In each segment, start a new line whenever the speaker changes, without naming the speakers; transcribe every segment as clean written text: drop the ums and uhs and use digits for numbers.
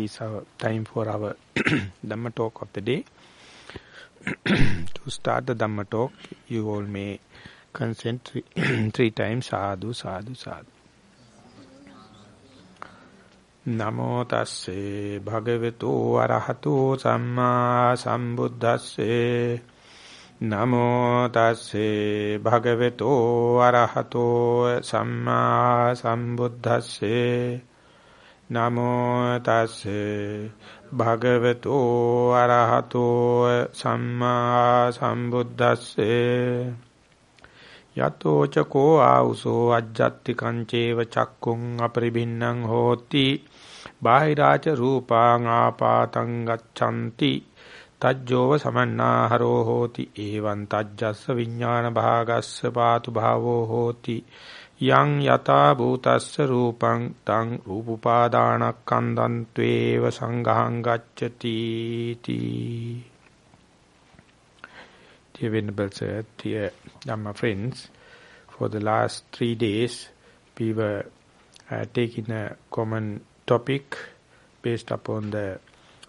It's our time for our Dhamma talk of the day. To start the Dhamma talk, you all may consent three times. Sadhu, sadhu, sadhu. Namo tasse bhagavato arahato samma sambuddhasse. Namo tasse bhagavato arahato samma sambuddhasse. Namo tasse bhagavato arahato samma sambuddhasse. Yato chako auso ajjatti kanceva chakkung apribhinnang hoti bahiracha rupang apatang gaccanti tajjova samannaharo hoti evan tajjassa viññāna bhāgassa pātu bhāvo hoti yang yata bhūtassa rūpaṃ taṃ rūpupādāna kandantveva sanghāṃ gacchati. Dear Venerable Sir, dear Dhamma friends, for the last 3 days we were taking a common topic based upon the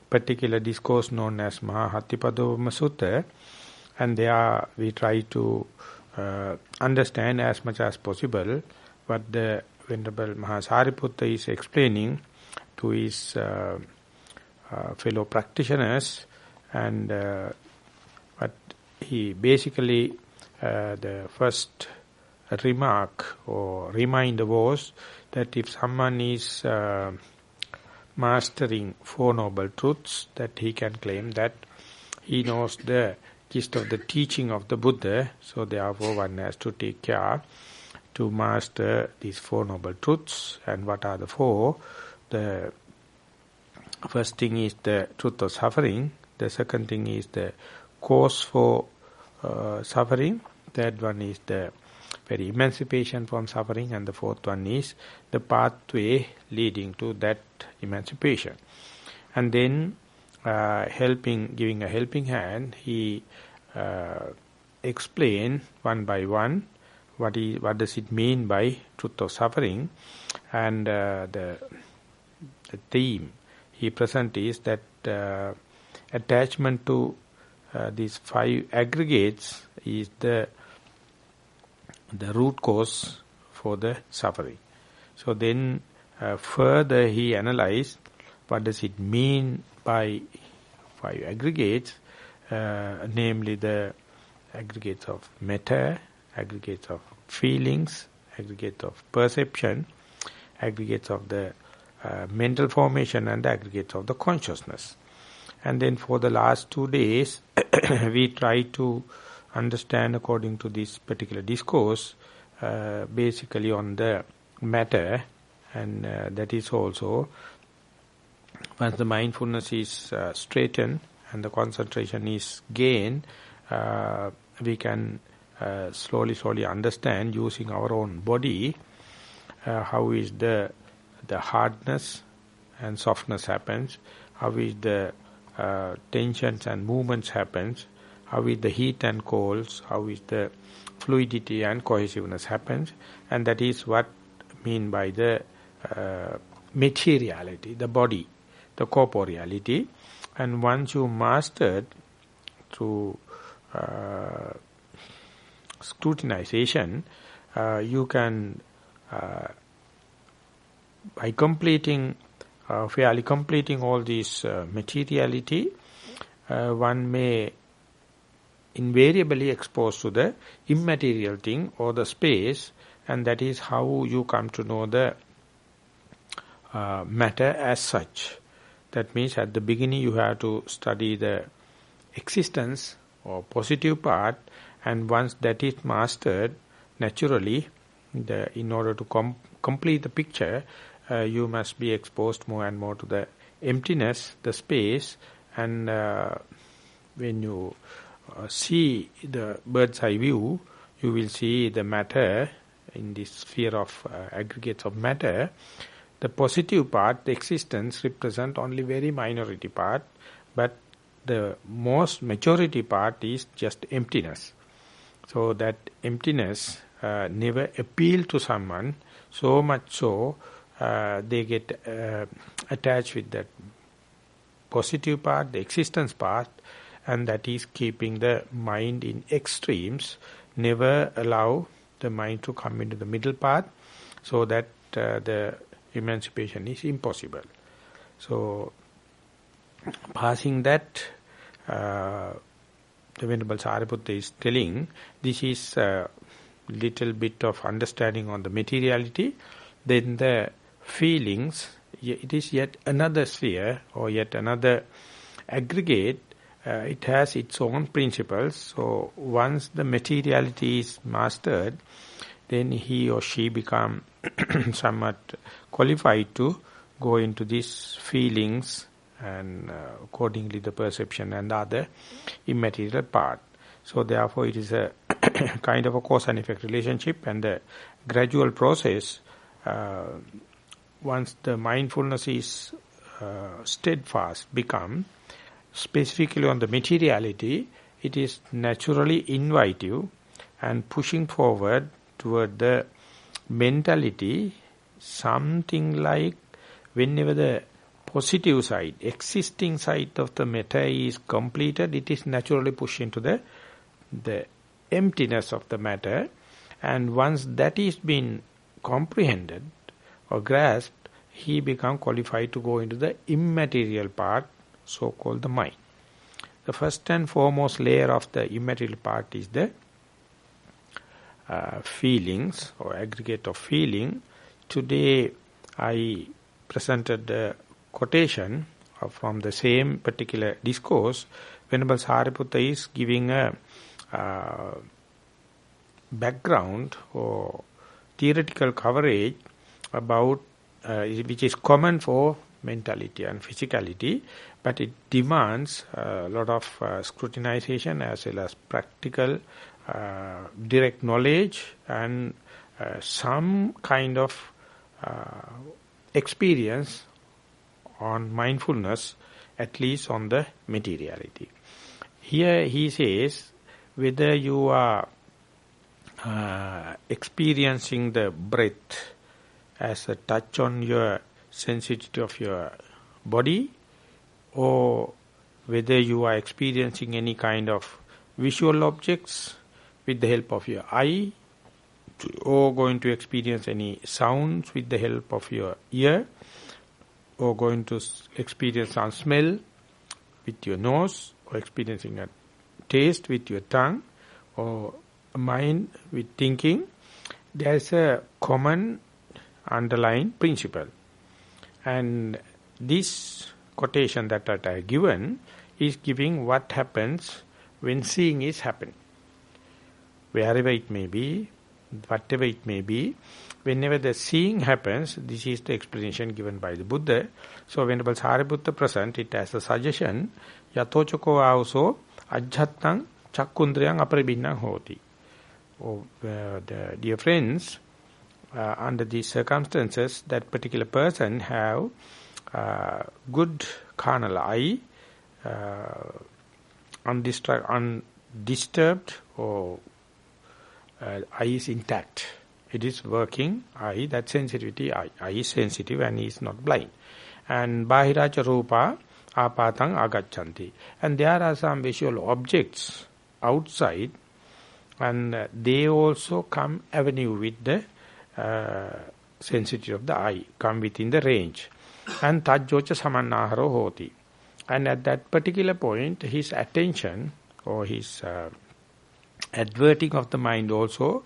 particular discourse known as Mahā Hatthipadopama Sutta, and there we try to understand as much as possible what the Venerable Maha Sariputta is explaining to his fellow practitioners, and what he basically, the first remark or reminder was that if someone is mastering Four Noble Truths, that he can claim that he knows the gist of the teaching of the Buddha, so therefore one has to take care to master these Four Noble Truths. And what are the four? The first thing is the truth of suffering, the second thing is the cause for suffering, third one is the very emancipation from suffering, and the fourth one is the pathway leading to that emancipation. And then giving a helping hand, he explain one by one what does it mean by truth of suffering, and the theme he present is that attachment to these 5 aggregates is the root cause for the suffering. So then further he analyzed what does it mean by 5 aggregates, namely the aggregates of matter, aggregates of feelings, aggregates of perception, aggregates of the mental formation, and aggregates of the consciousness. And then for the last 2 days we try to understand according to this particular discourse basically on the matter, and that is also once the mindfulness is straightened and the concentration is gained, we can slowly understand using our own body how is the hardness and softness happens, how is the tensions and movements happens, how is the heat and colds, how is the fluidity and cohesiveness happens, and that is what mean by the materiality, the body, the corporeality. And once you mastered through scrutinization, you can by fairly completing all these materiality, one may invariably expose to the immaterial thing or the space, and that is how you come to know the matter as such. That means at the beginning you have to study the existence or positive part, and once that is mastered, naturally, in order to complete the picture, you must be exposed more and more to the emptiness, the space, and when you see the bird's eye view, you will see the matter in this sphere of aggregates of matter. The positive part, the existence, represent only very minority part, but the most majority part is just emptiness. So that emptiness never appeal to someone, so much so they get attached with that positive part, the existence part, and that is keeping the mind in extremes, never allow the mind to come into the middle part, so that the emancipation is impossible. So, passing that, the Venerable Sariputta is telling, this is a little bit of understanding on the materiality, then the feelings, it is yet another sphere or yet another aggregate. It has its own principles. So once the materiality is mastered, then he or she become somewhat qualified to go into these feelings and accordingly the perception and the other immaterial part. So therefore it is a kind of a cause and effect relationship, and the gradual process, once the mindfulness is steadfast, become specifically on the materiality, it is naturally invitive and pushing forward toward the mentality, something like whenever the positive side, existing side of the matter is completed, it is naturally pushed into the emptiness of the matter, and once that is been comprehended or grasped, he become qualified to go into the immaterial part, so-called the mind. The first and foremost layer of the immaterial part is the feelings or aggregate of feeling. Today I presented the quotation from the same particular discourse. Venerable Sariputta is giving a background or theoretical coverage about which is common for mentality and physicality, but it demands a lot of scrutinization as well as practical direct knowledge and some kind of experience on mindfulness, at least on the materiality. Here he says, whether you are experiencing the breath as a touch on your sensitivity of your body, or whether you are experiencing any kind of visual objects with the help of your eye, or going to experience any sounds with the help of your ear, or going to experience some smell with your nose, or experiencing a taste with your tongue, or a mind with thinking, there is a common underlying principle. And this quotation that I have given is giving what happens when seeing is happening. Wherever it may be, whatever it may be, whenever the seeing happens, this is the explanation given by the Buddha. So Venerable Sariputta present it as a suggestion, yatochako auso ajjattang chakkundriyang apribhinnang hoti. Oh, the dear friends, under these circumstances, that particular person have good carnal eye, undisturbed, or eye is intact. It is working eye, that sensitivity, eye is sensitive and is not blind. And bahiracha rupa apatang agachanti. And there are some visual objects outside, and they also come avenue with the sensitivity of the eye, come within the range. And tajjocha samannaharo hoti. And at that particular point, his attention or his adverting of the mind also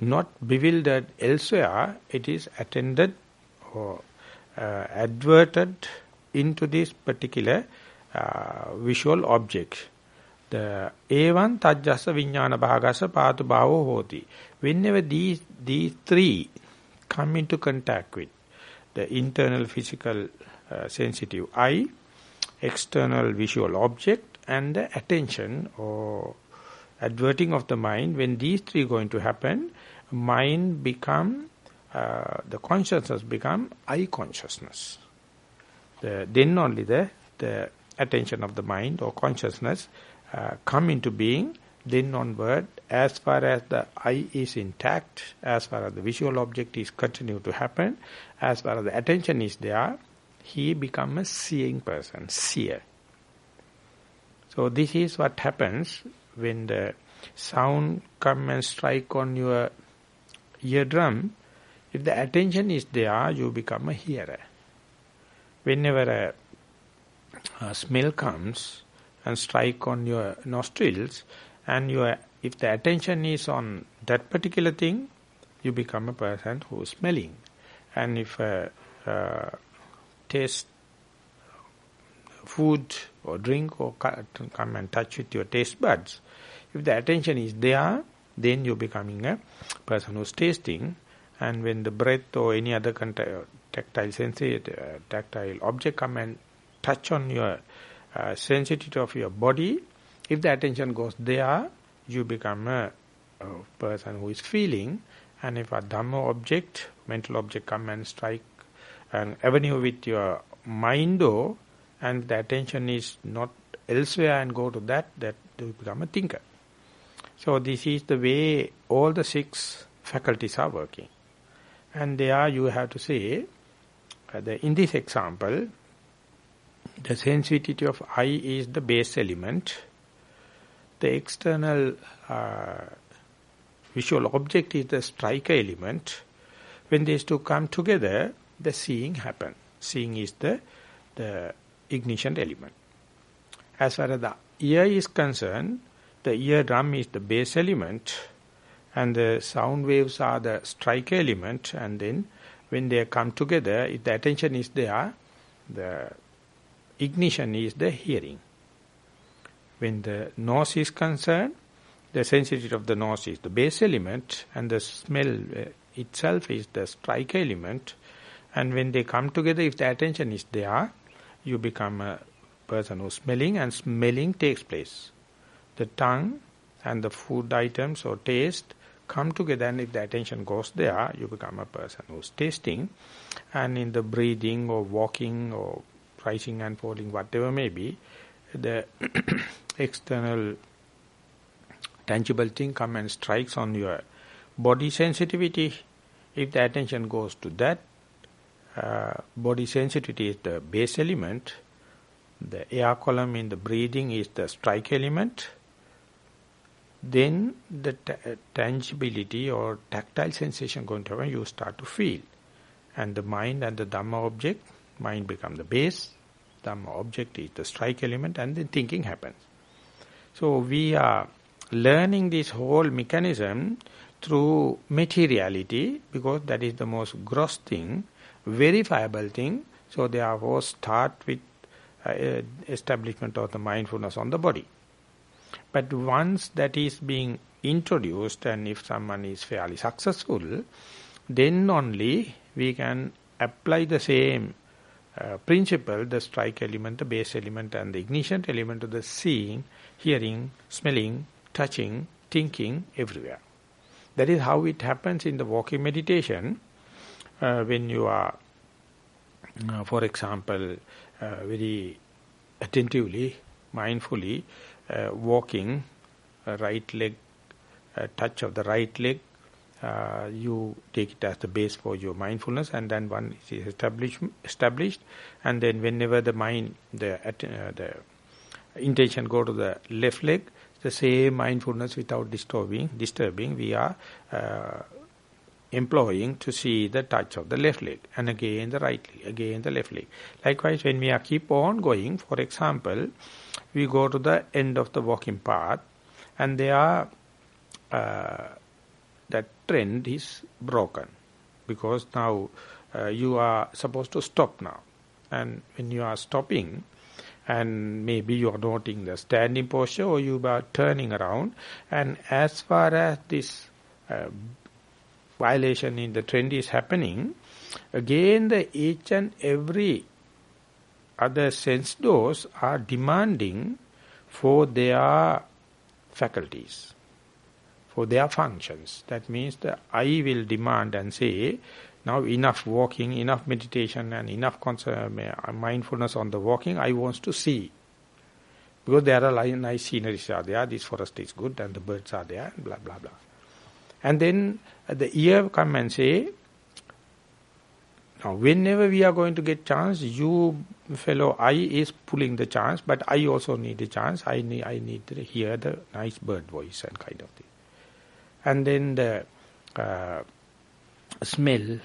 not bewildered elsewhere, it is attended or adverted into this particular visual object. The evan tajjasa vijnana bhagasa patu bhavo hoti. Whenever these three come into contact with the internal physical sensitive eye, external visual object, and the attention or adverting of the mind, when these three going to happen, mind become, the consciousness become eye consciousness. Then only the attention of the mind or consciousness come into being. Then onward, as far as the eye is intact, as far as the visual object is continue to happen, as far as the attention is there, he become a seeing person, seer. So this is what happens when the sound come and strike on your eardrum. If the attention is there, you become a hearer. Whenever a smell comes and strike on your nostrils, and if the attention is on that particular thing, you become a person who is smelling. And if taste food or drink or come and touch with your taste buds, if the attention is there, then you're becoming a person who's tasting. And when the breath or any other tactile object come and touch on your sensitivity of your body, if the attention goes there, you become a person who is feeling. And if a Dhamma object, mental object come and strike an avenue with your mind, and the attention is not elsewhere and go to that you become a thinker. So this is the way all the 6 faculties are working. And there you have to say, in this example, the sensitivity of eye is the base element. The external visual object is the striker element. When these two come together, the seeing happens. Seeing is the ignition element. As far as the ear is concerned, the eardrum is the base element, and the sound waves are the striker element. And then when they come together, if the attention is there, the ignition is the hearing. When the nose is concerned, the sensitivity of the nose is the base element, and the smell itself is the striker element. And when they come together, if the attention is there, you become a person who's smelling, and smelling takes place. The tongue and the food items or taste come together, and if the attention goes there, you become a person who's tasting. And in the breathing or walking or rising and falling, whatever may be, the external tangible thing come and strikes on your body sensitivity. If the attention goes to that, body sensitivity is the base element. The air column in the breathing is the strike element. Then the tangibility or tactile sensation going to happen, you start to feel. And the mind and the Dhamma object, mind become the base, Dhamma object is the strike element, and then thinking happens. So we are learning this whole mechanism through materiality, because that is the most gross thing, verifiable thing. So therefore start with establishment of the mindfulness on the body. But once that is being introduced, and if someone is fairly successful, then only we can apply the same principle, the strike element, the base element, and the ignition element to the seeing, hearing, smelling, touching, thinking, everywhere. That is how it happens in the walking meditation. When you are, for example, very attentively, mindfully walking, right leg, touch of the right leg, you take it as the base for your mindfulness, and then one is established, and then whenever the mind, the intention go to the left leg, the same mindfulness without disturbing, we are employing to see the touch of the left leg, and again the right leg, again the left leg. Likewise, when we are keep on going, for example, we go to the end of the walking path, and there that trend is broken, because now you are supposed to stop now. And when you are stopping, and maybe you are noting the standing posture, or you are turning around, and as far as this violation in the trend is happening, again the each and every other sense doors are demanding for their faculties, for their functions. That means the eye will demand and say, now enough walking, enough meditation, and enough mindfulness on the walking, I want to see. Because there are nice sceneries are there, this forest is good, and the birds are there, and blah, blah, blah. And then the ear come and say, Now, whenever we are going to get chance, you fellow I is pulling the chance, but I also need a chance. I need to hear the nice bird voice and kind of thing. And then the smell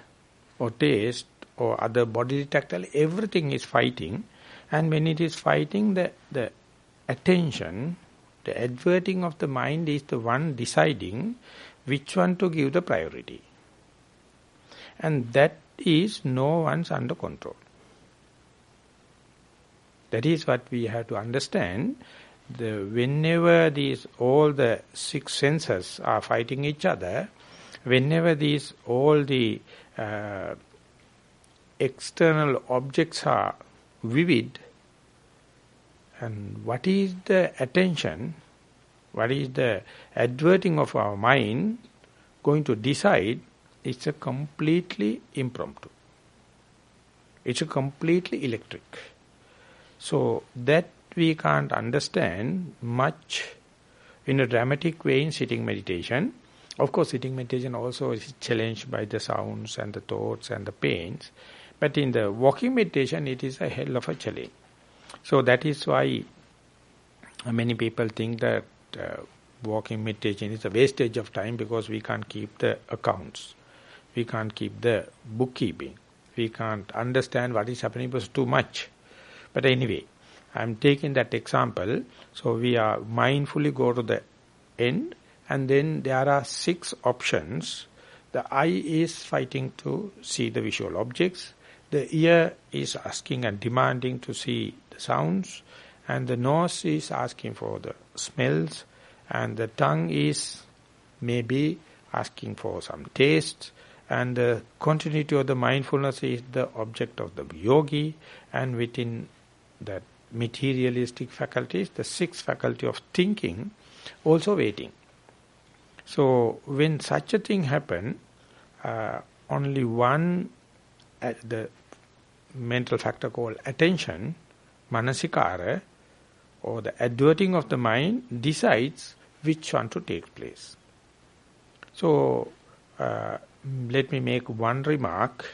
or taste or other bodily tactile, everything is fighting. And when it is fighting, the attention, the adverting of the mind is the one deciding which one to give the priority. And that is no one's under control. That is what we have to understand. Whenever all the six senses are fighting each other, whenever all the external objects are vivid, and what is the attention, what is the adverting of our mind going to decide, it's a completely impromptu. It's a completely electric. So that we can't understand much in a dramatic way in sitting meditation. Of course, sitting meditation also is challenged by the sounds and the thoughts and the pains. But in the walking meditation, it is a hell of a challenge. So that is why many people think that walking meditation is a wastage of time, because we can't keep the accounts. We can't keep the bookkeeping. We can't understand what is happening because too much. But anyway, I'm taking that example. So we are mindfully go to the end, and then there are 6 options. The eye is fighting to see the visual objects. The ear is asking and demanding to see the sounds. And the nose is asking for the smells. And the tongue is maybe asking for some taste. And the continuity of the mindfulness is the object of the yogi. And within that materialistic faculties, the 6th faculty of thinking, also waiting. So when such a thing happen, only one, the mental factor called attention, manasikara, or the adverting of the mind, decides which one to take place. So let me make one remark.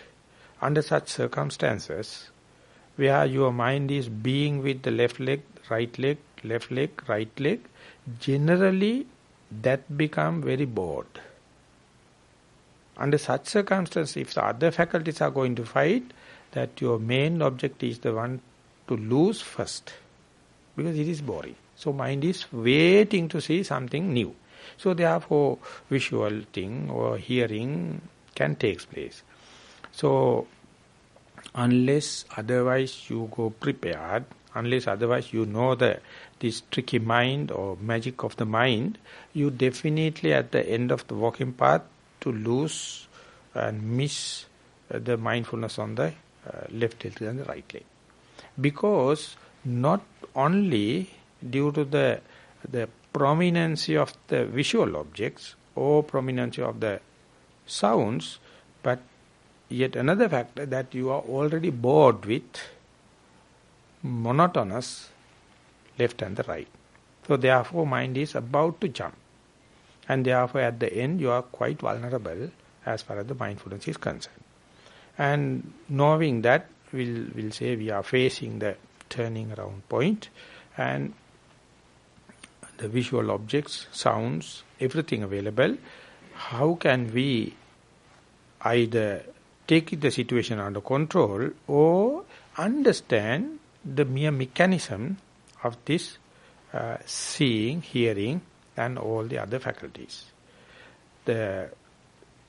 Under such circumstances, where your mind is being with the left leg, right leg, right leg, generally that become very bored. Under such circumstances, if the other faculties are going to fight, that your main object is the one to lose first, because it is boring. So mind is waiting to see something new. So therefore visual thing or hearing can take place. So unless otherwise you go prepared, unless otherwise you know this tricky mind or magic of the mind, you definitely at the end of the walking path to lose and miss the mindfulness on the left leg and the right leg. Because not only due to the prominence of the visual objects or prominence of the sounds, but yet another factor that you are already bored with monotonous left and the right. So therefore mind is about to jump. And therefore at the end you are quite vulnerable as far as the mindfulness is concerned. And knowing that, we'll say we are facing the turning around point, and the visual objects, sounds, everything available. How can we either take the situation under control or understand the mere mechanism of this seeing, hearing and all the other faculties?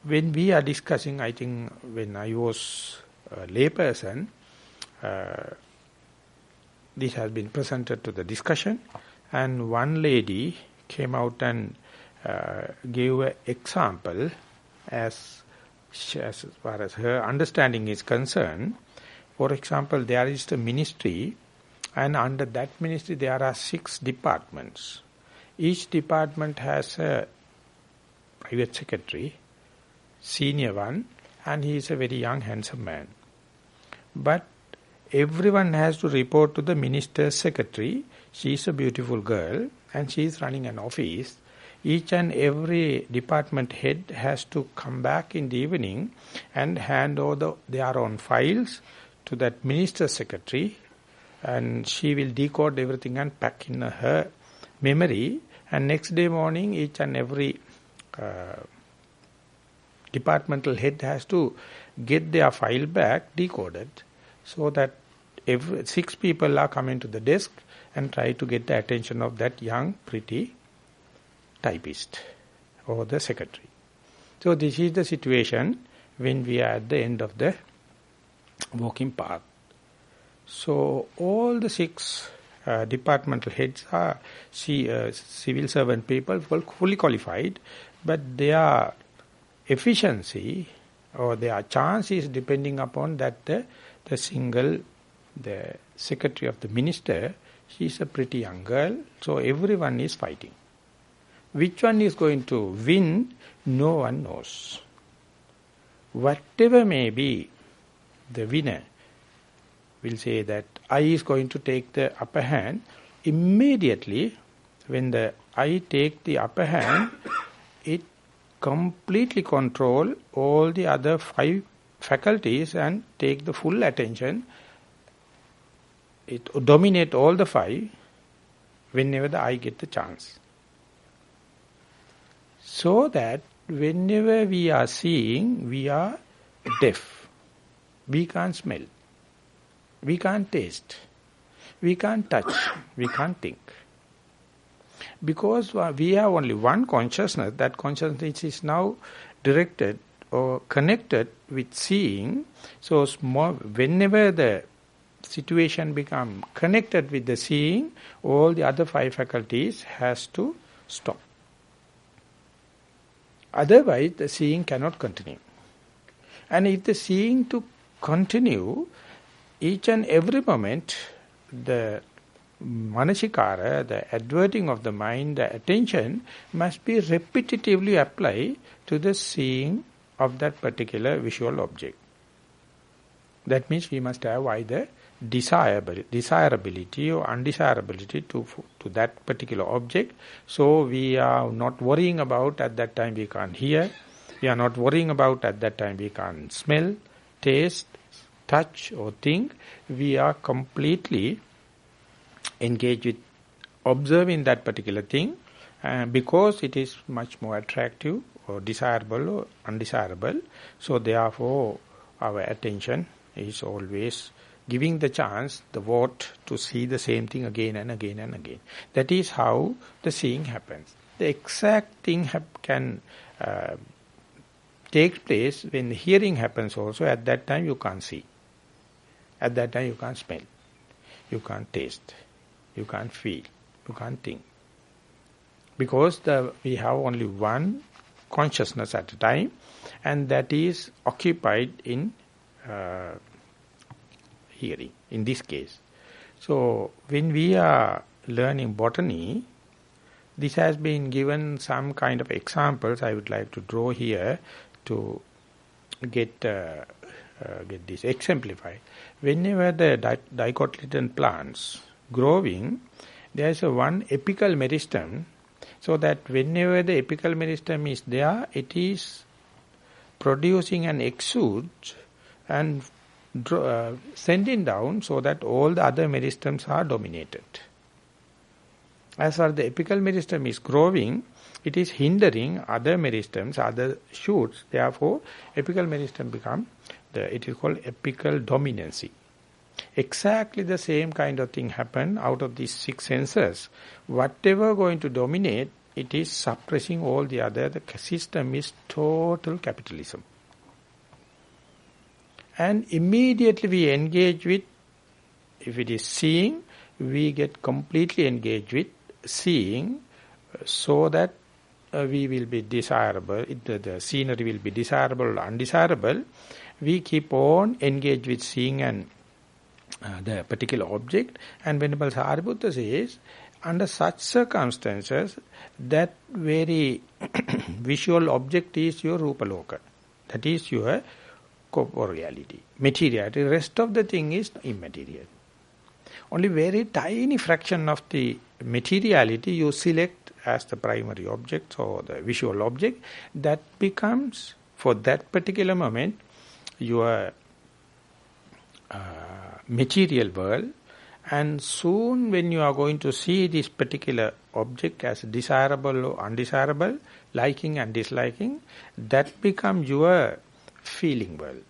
When we are discussing, I think when I was a layperson, this has been presented to the discussion, and one lady came out and gave an example as far as her understanding is concerned. For example, there is the ministry, and under that ministry there are 6 departments. Each department has a private secretary, senior one, and he is a very young, handsome man. But everyone has to report to the minister's secretary. She is a beautiful girl and she is running an office. each and every department head has to come back in the evening and hand over their own files to that minister's secretary, and she will decode everything and pack in her memory, and next day morning each and every departmental head has to get their file back decoded, so that 6 people are coming to the desk and try to get the attention of that young pretty typist or the secretary. So this is the situation when we are at the end of the walking path. So all the 6 departmental heads are civil servant people, fully qualified, but their efficiency or their chance is depending upon that the secretary of the minister, she is a pretty young girl, so everyone is fighting. Which one is going to win, no one knows. Whatever may be the winner, will say that I is going to take the upper hand. Immediately, when the I take the upper hand, it completely control all the other 5 faculties and take the full attention. It dominate all the 5 whenever the I get the chance. So that whenever we are seeing, we are deaf. We can't smell. We can't taste. We can't touch. We can't think. Because we have only one consciousness, that consciousness is now directed or connected with seeing. So whenever the situation becomes connected with the seeing, all the other 5 faculties has to stop. Otherwise, the seeing cannot continue. And if the seeing to continue, each and every moment, the manasikara, the adverting of the mind, the attention, must be repetitively applied to the seeing of that particular visual object. That means we must have either desirability or undesirability to that particular object. So we are not worrying about at that time we can't hear. We are not worrying about at that time we can't smell, taste, touch or think. We are completely engaged with observing that particular thing, because it is much more attractive or desirable or undesirable. So therefore our attention is always giving the chance, the vote, to see the same thing again and again and again. That is how the seeing happens. The exact thing can take place when the hearing happens also. At that time you can't see. At that time you can't smell. You can't taste. You can't feel. You can't think. Because we have only one consciousness at a time, and that is occupied in hearing, in this case. So, when we are learning botany, this has been given some kind of examples I would like to draw here to get this exemplified. Whenever the dicotyledon plants growing, there is one apical meristem, so that whenever the apical meristem is there, it is producing an exude and sending down, so that all the other meristems are dominated. As far as the apical meristem is growing, it is hindering other meristems, other shoots. Therefore, apical meristem become it is called apical dominancy. Exactly the same kind of thing happen out of these 6 senses. Whatever going to dominate, it is suppressing all the other. The system is total capitalism. And immediately we engage with, if it is seeing, we get completely engaged with seeing, so that we will be desirable, the scenery will be desirable or undesirable. We keep on engaged with seeing and the particular object. And Venerable Sariputta says, under such circumstances, that very visual object is your rupaloka. That is your corporeality, materiality. The rest of the thing is immaterial. Only very tiny fraction of the materiality you select as the primary object or the visual object, that becomes, for that particular moment, your material world. And soon when you are going to see this particular object as desirable or undesirable, liking and disliking, that becomes your feeling world.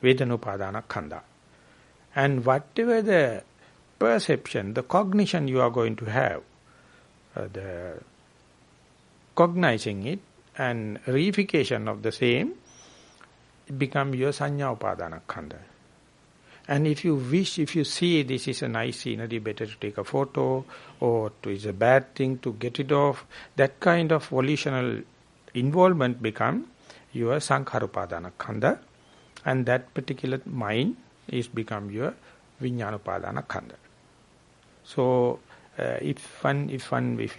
Vedanupadana khandha. And whatever the perception, the cognition you are going to have, the cognizing it and reification of the same, it becomes your sanya upadana khandha. And if you wish, if you see this is a nice scenery, better to take a photo, or it is a bad thing to get rid of, that kind of volitional involvement become your sankharupadana khandha, and that particular mind is become your vijñānupadana khandha. So if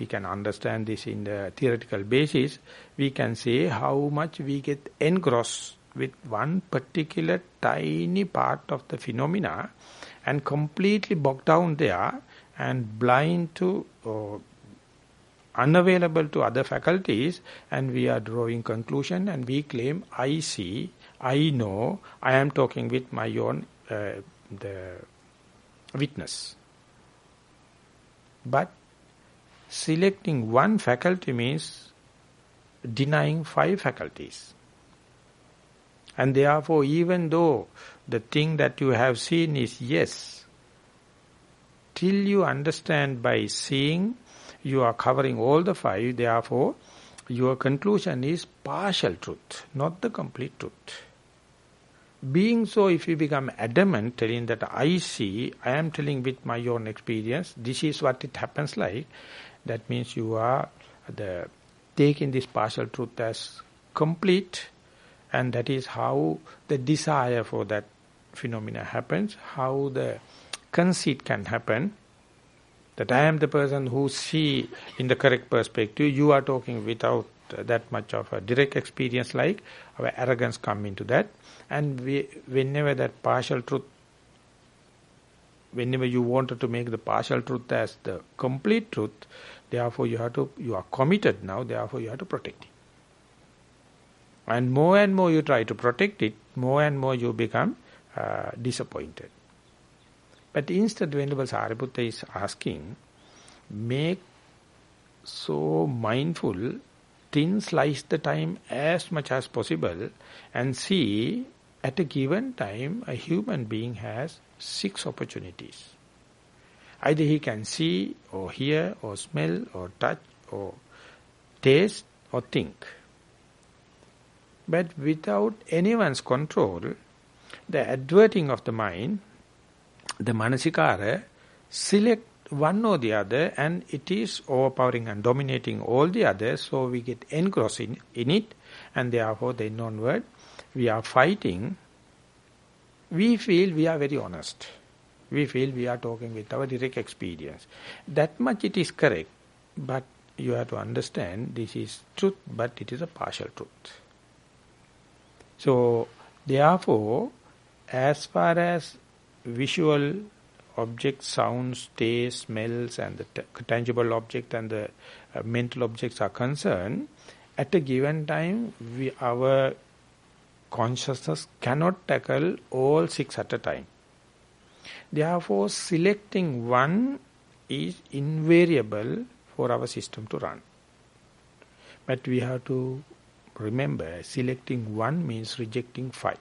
we can understand this in the theoretical basis, we can say how much we get engrossed with one particular tiny part of the phenomena and completely bogged down there and blind to or unavailable to other faculties, and we are drawing conclusion and we claim I see, I know, I am talking with my own the witness. But selecting one faculty means denying 5 faculties. And therefore, even though the thing that you have seen is yes, till you understand by seeing, you are covering all the 5, therefore, your conclusion is partial truth, not the complete truth. Being so, if you become adamant, telling that I see, I am telling with my own experience, this is what it happens like, that means you are taking this partial truth as complete, and that is how the desire for that phenomena happens, how the conceit can happen, that I am the person who see in the correct perspective, you are talking without that much of a direct experience, like our arrogance come into that. And whenever that partial truth, whenever you wanted to make the partial truth as the complete truth, therefore you are committed now, therefore you have to protect it. And more you try to protect it, more and more you become disappointed. But instead, Venerable Sariputta is asking, make so mindful, thin slice the time as much as possible, and see at a given time a human being has 6 opportunities. Either he can see or hear or smell or touch or taste or think. But without anyone's control, the adverting of the mind, the manasikara, select one or the other, and it is overpowering and dominating all the others, so we get engrossed in it, and therefore then onward we are fighting. We feel we are very honest. We feel we are talking with our direct experience. That much it is correct, but you have to understand this is truth, but it is a partial truth. So, therefore, as far as visual objects, sounds, taste, smells, and the tangible object and the mental objects are concerned, at a given time, our consciousness cannot tackle all 6 at a time. Therefore, selecting one is invariable for our system to run. But we have to remember, selecting one means rejecting 5.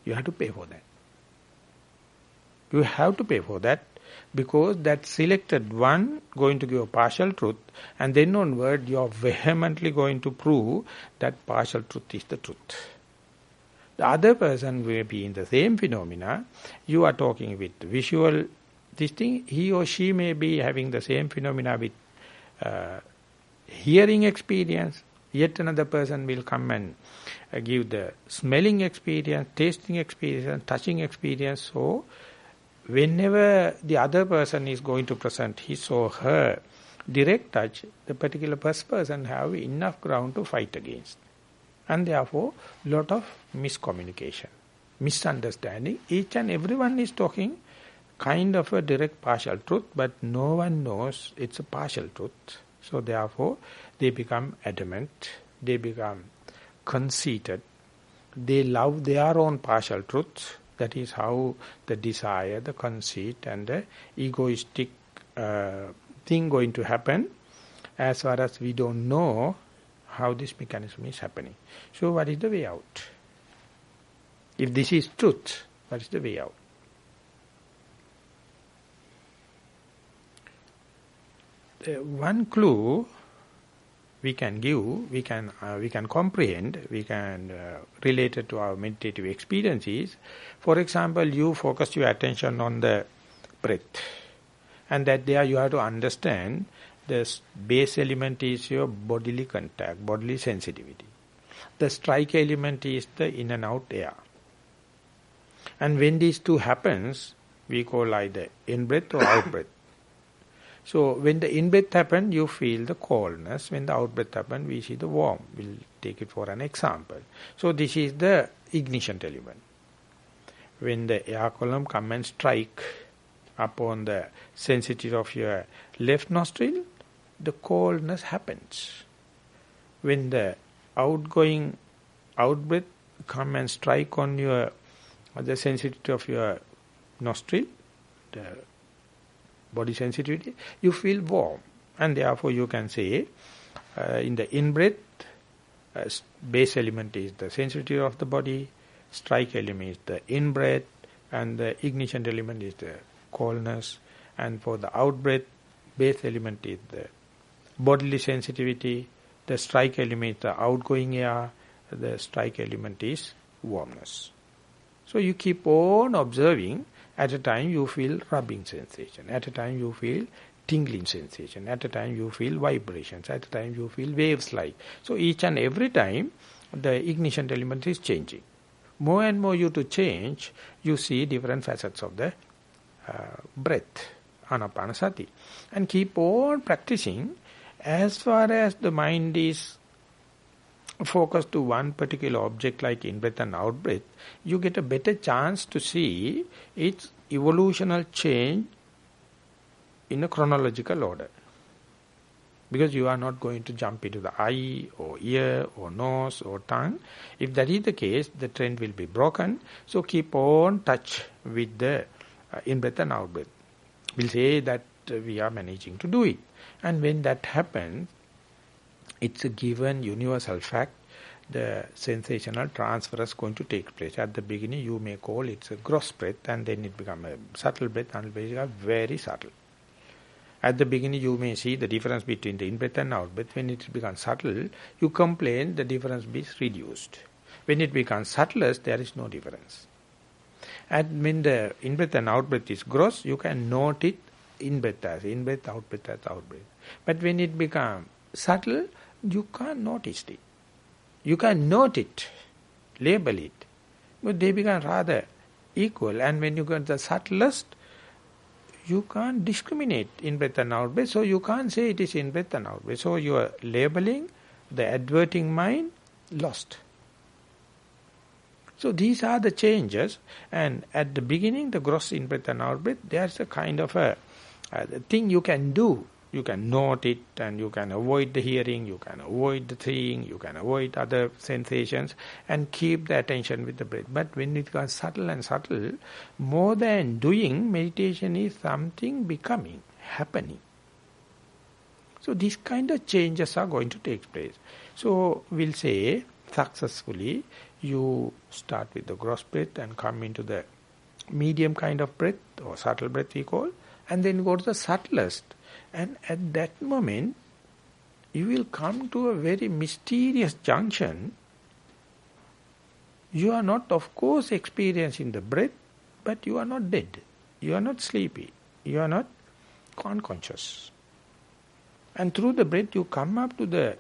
You have to pay for that. You have to pay for that, because that selected one going to give a partial truth, and then onward you are vehemently going to prove that partial truth is the truth. The other person may be in the same phenomena, you are talking with visual, this thing, he or she may be having the same phenomena with hearing experience, yet another person will come and give the smelling experience, tasting experience, touching experience. So, whenever the other person is going to present his or her direct touch, the particular first person have enough ground to fight against. And therefore, lot of miscommunication, misunderstanding. Each and everyone is talking kind of a direct partial truth, but no one knows it's a partial truth. So therefore, they become adamant, they become conceited, they love their own partial truth. That is how the desire, the conceit and the egoistic thing going to happen, as far as we don't know how this mechanism is happening. So what is the way out? If this is truth, what is the way out? One clue we can give, we can comprehend, we can relate it to our meditative experiences. For example, you focus your attention on the breath, and that there you have to understand the base element is your bodily contact, bodily sensitivity. The strike element is the in and out air. And when these two happens, we call either in-breath or out-breath. So when the in-breath happens, you feel the coldness. When the out-breath happens, we see the warmth. We'll take it for an example. So this is the ignition element. When the air column come and strike upon the sensitivity of your left nostril, the coldness happens. When the outgoing out-breath come and strike on your the sensitivity of your nostril, the body sensitivity, you feel warm. And therefore you can say, in the in-breath, base element is the sensitivity of the body, strike element is the in-breath, and the ignition element is the coldness. And for the out-breath, base element is the bodily sensitivity, the strike element is the outgoing air, the strike element is warmness. So you keep on observing. At a time you feel rubbing sensation, at a time you feel tingling sensation, at a time you feel vibrations, at a time you feel waves like. So each and every time the ignition element is changing. More and more you to change, you see different facets of the breath, anapanasati. And keep on practicing. As far as the mind is focused to one particular object like in-breath and out-breath, you get a better chance to see its evolutional change in a chronological order. Because you are not going to jump into the eye or ear or nose or tongue. If that is the case, the trend will be broken. So keep on touch with the in-breath and out-breath. We'll say that we are managing to do it. And when that happens, it's a given universal fact, the sensational transfer is going to take place. At the beginning you may call it's a gross breath, and then it becomes a subtle breath, and it very subtle. At the beginning you may see the difference between the in-breath and out-breath. When it becomes subtle, you complain the difference is reduced. When it becomes subtlest, there is no difference. And when the in-breath and out-breath is gross, you can note it in-breath as in-breath, out-breath as out-breath. But when it becomes subtle, you can't notice it. You can note it, label it, but they become rather equal. And when you get the subtlest, you can't discriminate in-breath and out-breath, so you can't say it is in-breath and out-breath. So you are labeling, the adverting mind, lost. So these are the changes, and at the beginning, the gross in-breath and out-breath, there's a kind of a thing you can do. You can note it, and you can avoid the hearing, you can avoid the seeing, you can avoid other sensations, and keep the attention with the breath. But when it becomes subtle and subtle, more than doing, meditation is something becoming, happening. So these kind of changes are going to take place. So we'll say, successfully, you start with the gross breath and come into the medium kind of breath, or subtle breath we call, and then go to the subtlest. And at that moment, you will come to a very mysterious junction. You are not, of course, experiencing the breath, but you are not dead. You are not sleepy. You are not unconscious. And through the breath, you come up to the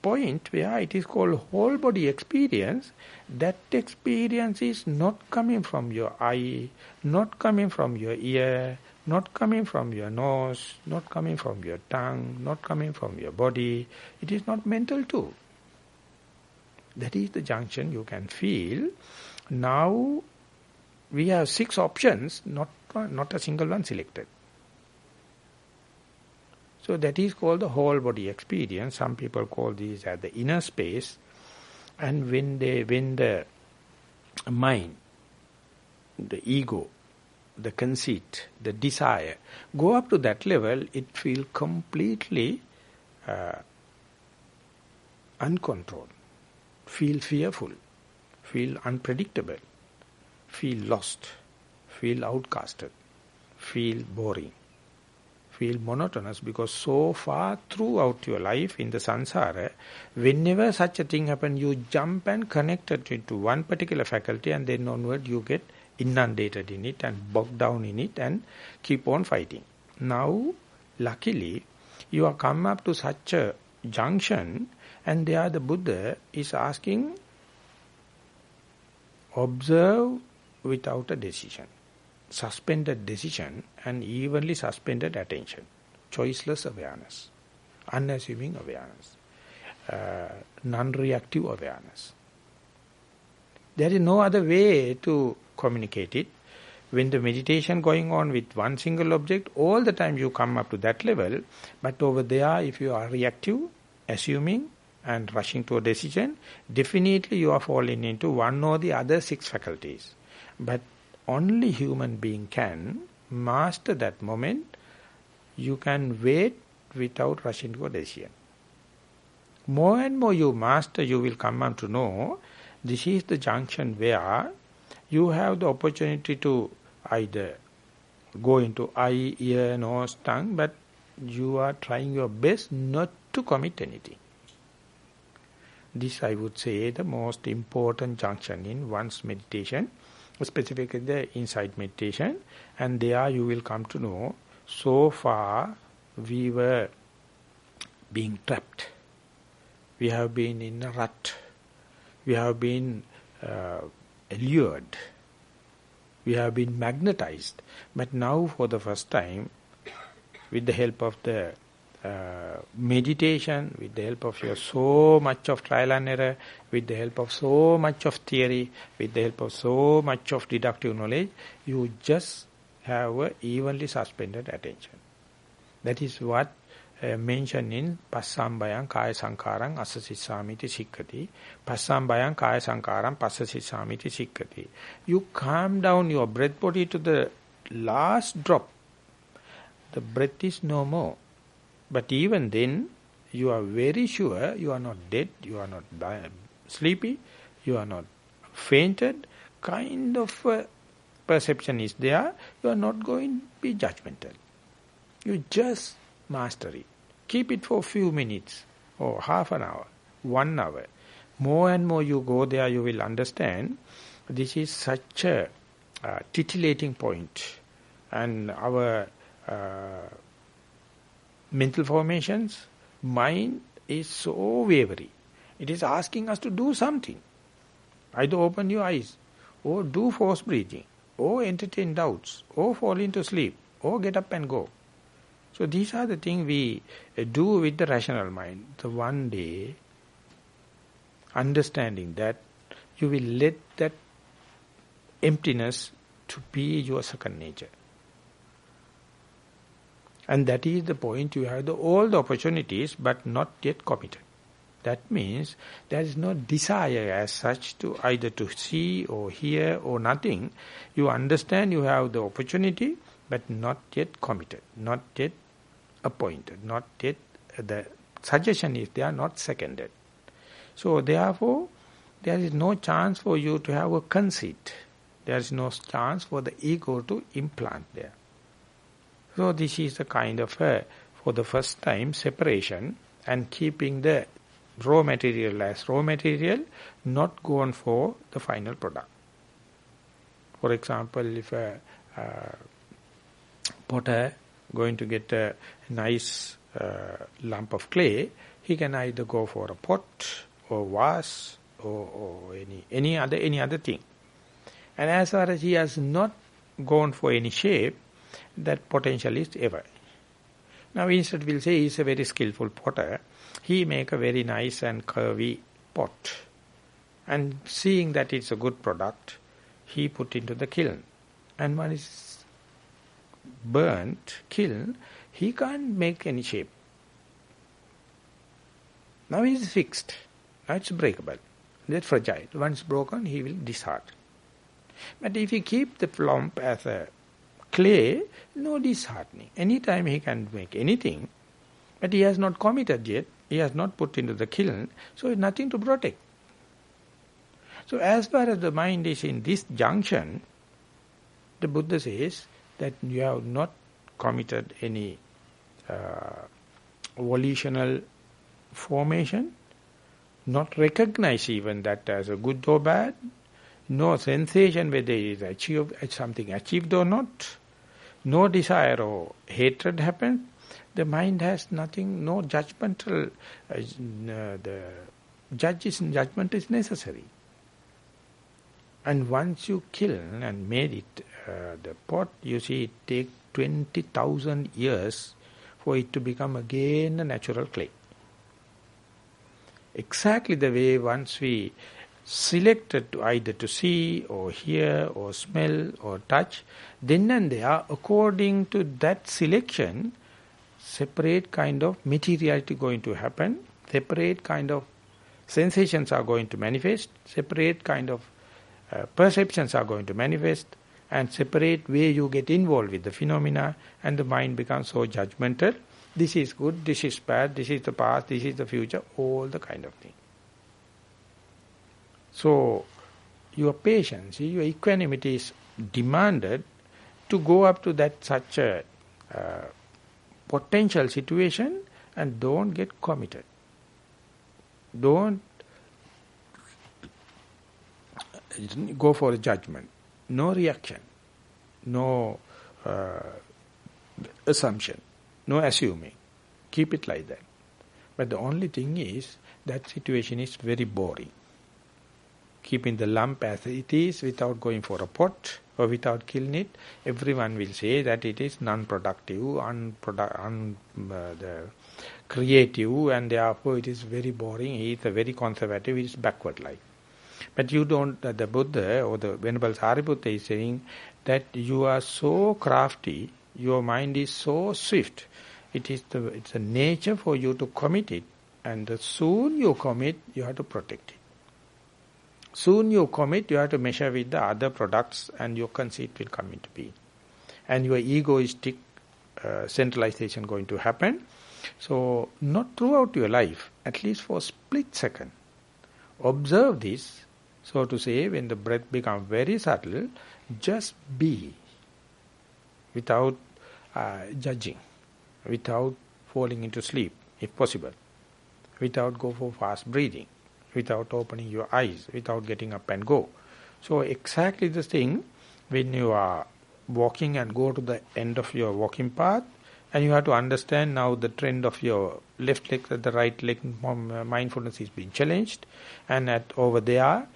point where it is called whole body experience. That experience is not coming from your eye, not coming from your ear, not coming from your nose, not coming from your tongue, not coming from your body. It is not mental too. That is the junction you can feel. Now we have 6 options not not a single one selected. So that is called the whole body experience. Some people call these as the inner space. And when the mind, the ego, the conceit, the desire go up to that level, it feels completely uncontrolled, feel fearful, feel unpredictable, feel lost, feel outcasted, feel boring, feel monotonous, because so far throughout your life in the samsara, whenever such a thing happens, you jump and connect it to one particular faculty, and then onward you get inundated in it and bogged down in it and keep on fighting. Now, luckily, you have come up to such a junction, and there the Buddha is asking, observe without a decision. Suspended decision and evenly suspended attention. Choiceless awareness. Unassuming awareness. Non-reactive awareness. There is no other way to communicate it. When the meditation going on with one single object, all the time you come up to that level. But over there, if you are reactive, assuming and rushing to a decision, definitely you are falling into one or the other 6 faculties. But only human being can master that moment. You can wait without rushing to a decision. More and more you master, you will come on to know this is the junction where you have the opportunity to either go into eye, ear, nose, tongue, but you are trying your best not to commit anything. This, I would say, the most important junction in one's meditation, specifically the insight meditation, and there you will come to know, so far we were being trapped. We have been in a rut. We have been allured. We have been magnetized. But now for the first time, with the help of the meditation, with the help of your so much of trial and error, with the help of so much of theory, with the help of so much of deductive knowledge, you just have a evenly suspended attention. That is what mentioned in Passambayang Kaya Sankarang Asasissamiti Sikkati. Passambayang Kaya Sankarang Pasasissamiti Sikkati. You calm down your breath body to the last drop. The breath is no more. But even then, you are very sure you are not dead, you are not sleepy, you are not fainted. Kind of perception is there. You are not going to be judgmental. You just master it. Keep it for a few minutes, or half an hour, 1 hour. More and more you go there, you will understand this is such a titillating point. And our mental formations, mind is so wavering. It is asking us to do something. Either open your eyes, or do force breathing, or entertain doubts, or fall into sleep, or get up and go. So these are the things we do with the rational mind. So one day, understanding that, you will let that emptiness to be your second nature. And that is the point, you have all the opportunities but not yet committed. That means there is no desire as such to either to see or hear or nothing. You understand you have the opportunity but not yet committed, not yet appointed, not yet the suggestion is they are not seconded. So therefore there is no chance for you to have a conceit. There is no chance for the ego to implant there. So this is a kind of for the first time, separation and keeping the raw material as raw material, not gone for the final product. For example, if a potter going to get a nice lump of clay, he can either go for a pot or vase or any other thing. And as far as he has not gone for any shape, that potential is ever. Now instead we'll say he is a very skillful potter. He make a very nice and curvy pot. And seeing that it's a good product, he put into the kiln. And one is burnt, killed, he can't make any shape. Now he is fixed. Now it's breakable. That's fragile. Once broken, he will dishearten. But if you keep the lump as a clay, no disheartening. Anytime he can make anything, but he has not committed yet, he has not put into the kiln, so nothing to protect. So as far as the mind is in this junction, the Buddha says that you have not committed any volitional formation, not recognize even that as a good or bad, no sensation whether it is something achieved or not, no desire or hatred happens, the mind has nothing, no judgmental, the judgment is necessary. And once you kill and made it, the pot, you see it take 20,000 years for it to become again a natural clay. Exactly the way once we selected to either to see or hear or smell or touch, then and there, according to that selection, separate kind of materiality going to happen, separate kind of sensations are going to manifest, separate kind of perceptions are going to manifest, and separate way you get involved with the phenomena, and the mind becomes so judgmental. This is good, this is bad, this is the past, this is the future, all the kind of thing. So, your patience, your equanimity is demanded to go up to that such a potential situation and don't get committed. Don't go for a judgment. No reaction. No assumption. No assuming. Keep it like that. But the only thing is, that situation is very boring. Keeping the lump as it is without going for a pot or without killing it, everyone will say that it is non-productive, creative, and therefore it is very boring. He is a very conservative, it is backward life. But you don't, the Buddha or the Venerable Sariputta is saying that you are so crafty, your mind is so swift, it's a nature for you to commit it, and the soon you commit, you have to protect it. Soon you commit, you have to measure with the other products, and your conceit will come into being. And your egoistic centralization going to happen. So, not throughout your life, at least for a split second. Observe this, so to say, when the breath becomes very subtle, just be, without judging, without falling into sleep, if possible, without go for fast breathing, without opening your eyes, without getting up and go. So exactly the thing, when you are walking and go to the end of your walking path, and you have to understand now the trend of your left leg, the right leg, mindfulness is being challenged, and over there,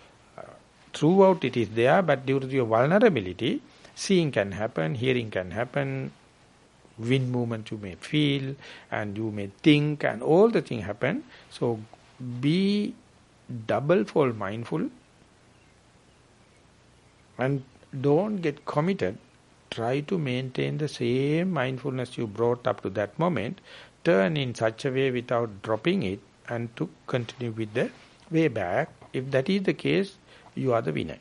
throughout it is there, but due to your vulnerability, seeing can happen, hearing can happen, wind movement you may feel, and you may think, and all the things happen. So be double-fold mindful, and don't get committed. Try to maintain the same mindfulness you brought up to that moment, turn in such a way without dropping it, and to continue with the way back. If that is the case, you are the winner.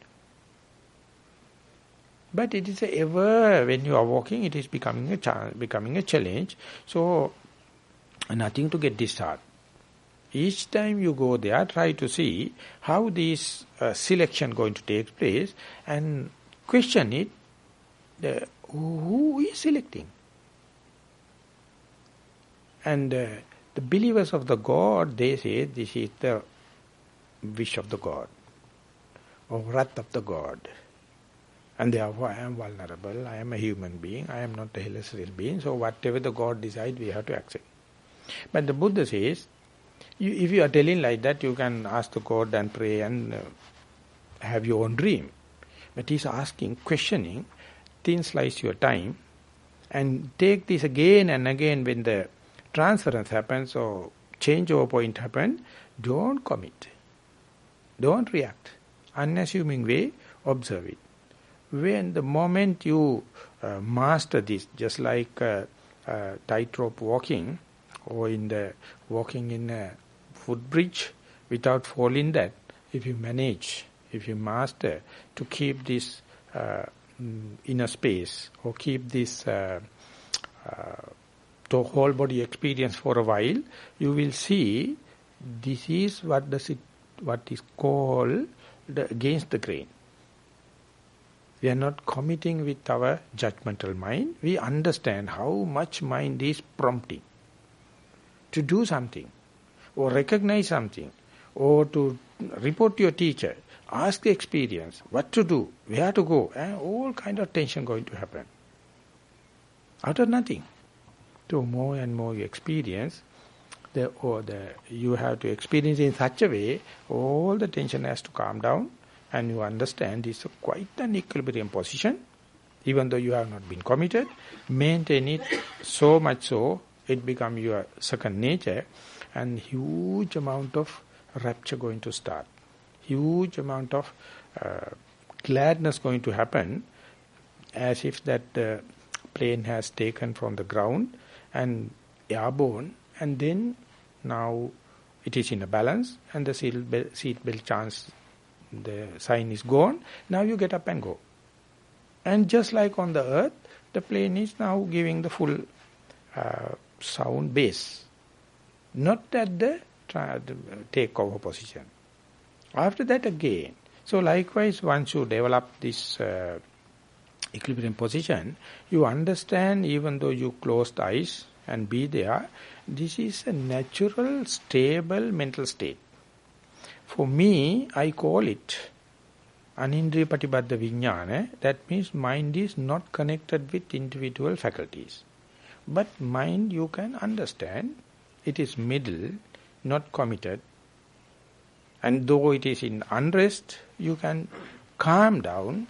But it is ever, when you are walking, it is becoming a challenge. So, nothing to get disheartened. Each time you go there, try to see how this selection going to take place, and question it. Who is selecting? And the believers of the God, they say this is the wish of the God, or wrath of the God. And therefore I am vulnerable, I am a human being, I am not a celestial being, so whatever the God decides, we have to accept. But the Buddha says, if you are telling like that, you can ask the God and pray and have your own dream. But he is asking, questioning, thin slice your time, and take this again and again when the transference happens or changeover point happens. Don't commit. Don't react. Unassuming way, observe it. when the moment you master this, just like tightrope walking, or in the walking in a footbridge without falling that, if you manage, if you master to keep this inner space, or keep this the whole body experience for a while, you will see this is what is called against the grain. We are not committing with our judgmental mind. We understand how much mind is prompting to do something, or recognize something, or to report to your teacher, ask the experience, what to do, where to go, and all kind of tension going to happen. Out of nothing. So more and more you experience, you have to experience in such a way, all the tension has to calm down, and you understand it's quite an equilibrium position, even though you have not been committed. Maintain it so much so, it becomes your second nature, and huge amount of rapture going to start. Huge amount of gladness going to happen, as if that plane has taken from the ground and airborne, and then now it is in a balance, and the seat belt chance, the sign is gone. Now you get up and go. And just like on the earth, the plane is now giving the full sound base, not at the takeover position. After that again. So likewise, once you develop this equilibrium position, you understand, even though you close the eyes and be there, this is a natural, stable mental state. For me, I call it Anindriya Patibadda Vijnana. That means mind is not connected with individual faculties. But mind, you can understand, it is middle, not committed. And though it is in unrest, you can calm down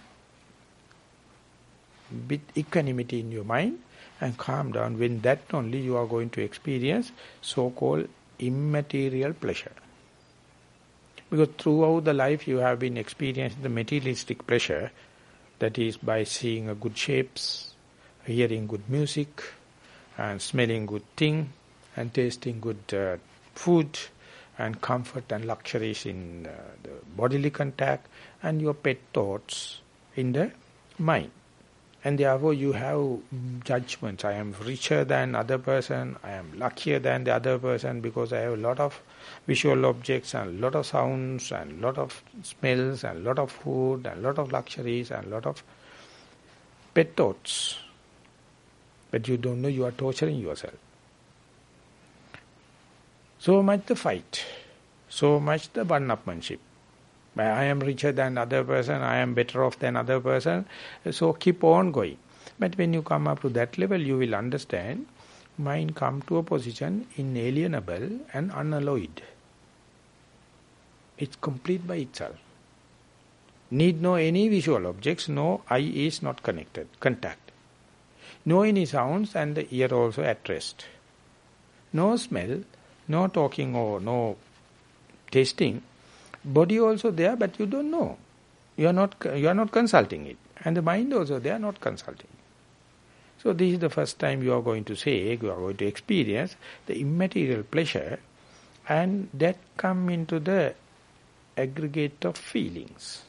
with equanimity in your mind and calm down. When that only you are going to experience so-called immaterial pleasure. Because throughout the life you have been experiencing the materialistic pleasure, that is by seeing a good shapes, hearing good music, and smelling good thing, and tasting good food, and comfort and luxuries in the bodily contact, and your pet thoughts in the mind. And therefore you have judgments. I am richer than other person, I am luckier than the other person because I have a lot of visual objects and a lot of sounds and a lot of smells and a lot of food and a lot of luxuries and a lot of pet thoughts. But you don't know you are torturing yourself. So much the fight, so much the one-upmanship. I am richer than other person, I am better off than other person, so keep on going. But when you come up to that level, you will understand, mind come to a position inalienable and unalloyed. It's complete by itself. Need no any visual objects, no eye is not connected, contact. No any sounds, and the ear also at rest. No smell, no talking or no tasting. Body also there, but you don't know. You are not consulting it. And the mind also there, not consulting. So this is the first time you are going to say, you are going to experience the immaterial pleasure, and that come into the aggregate of feelings.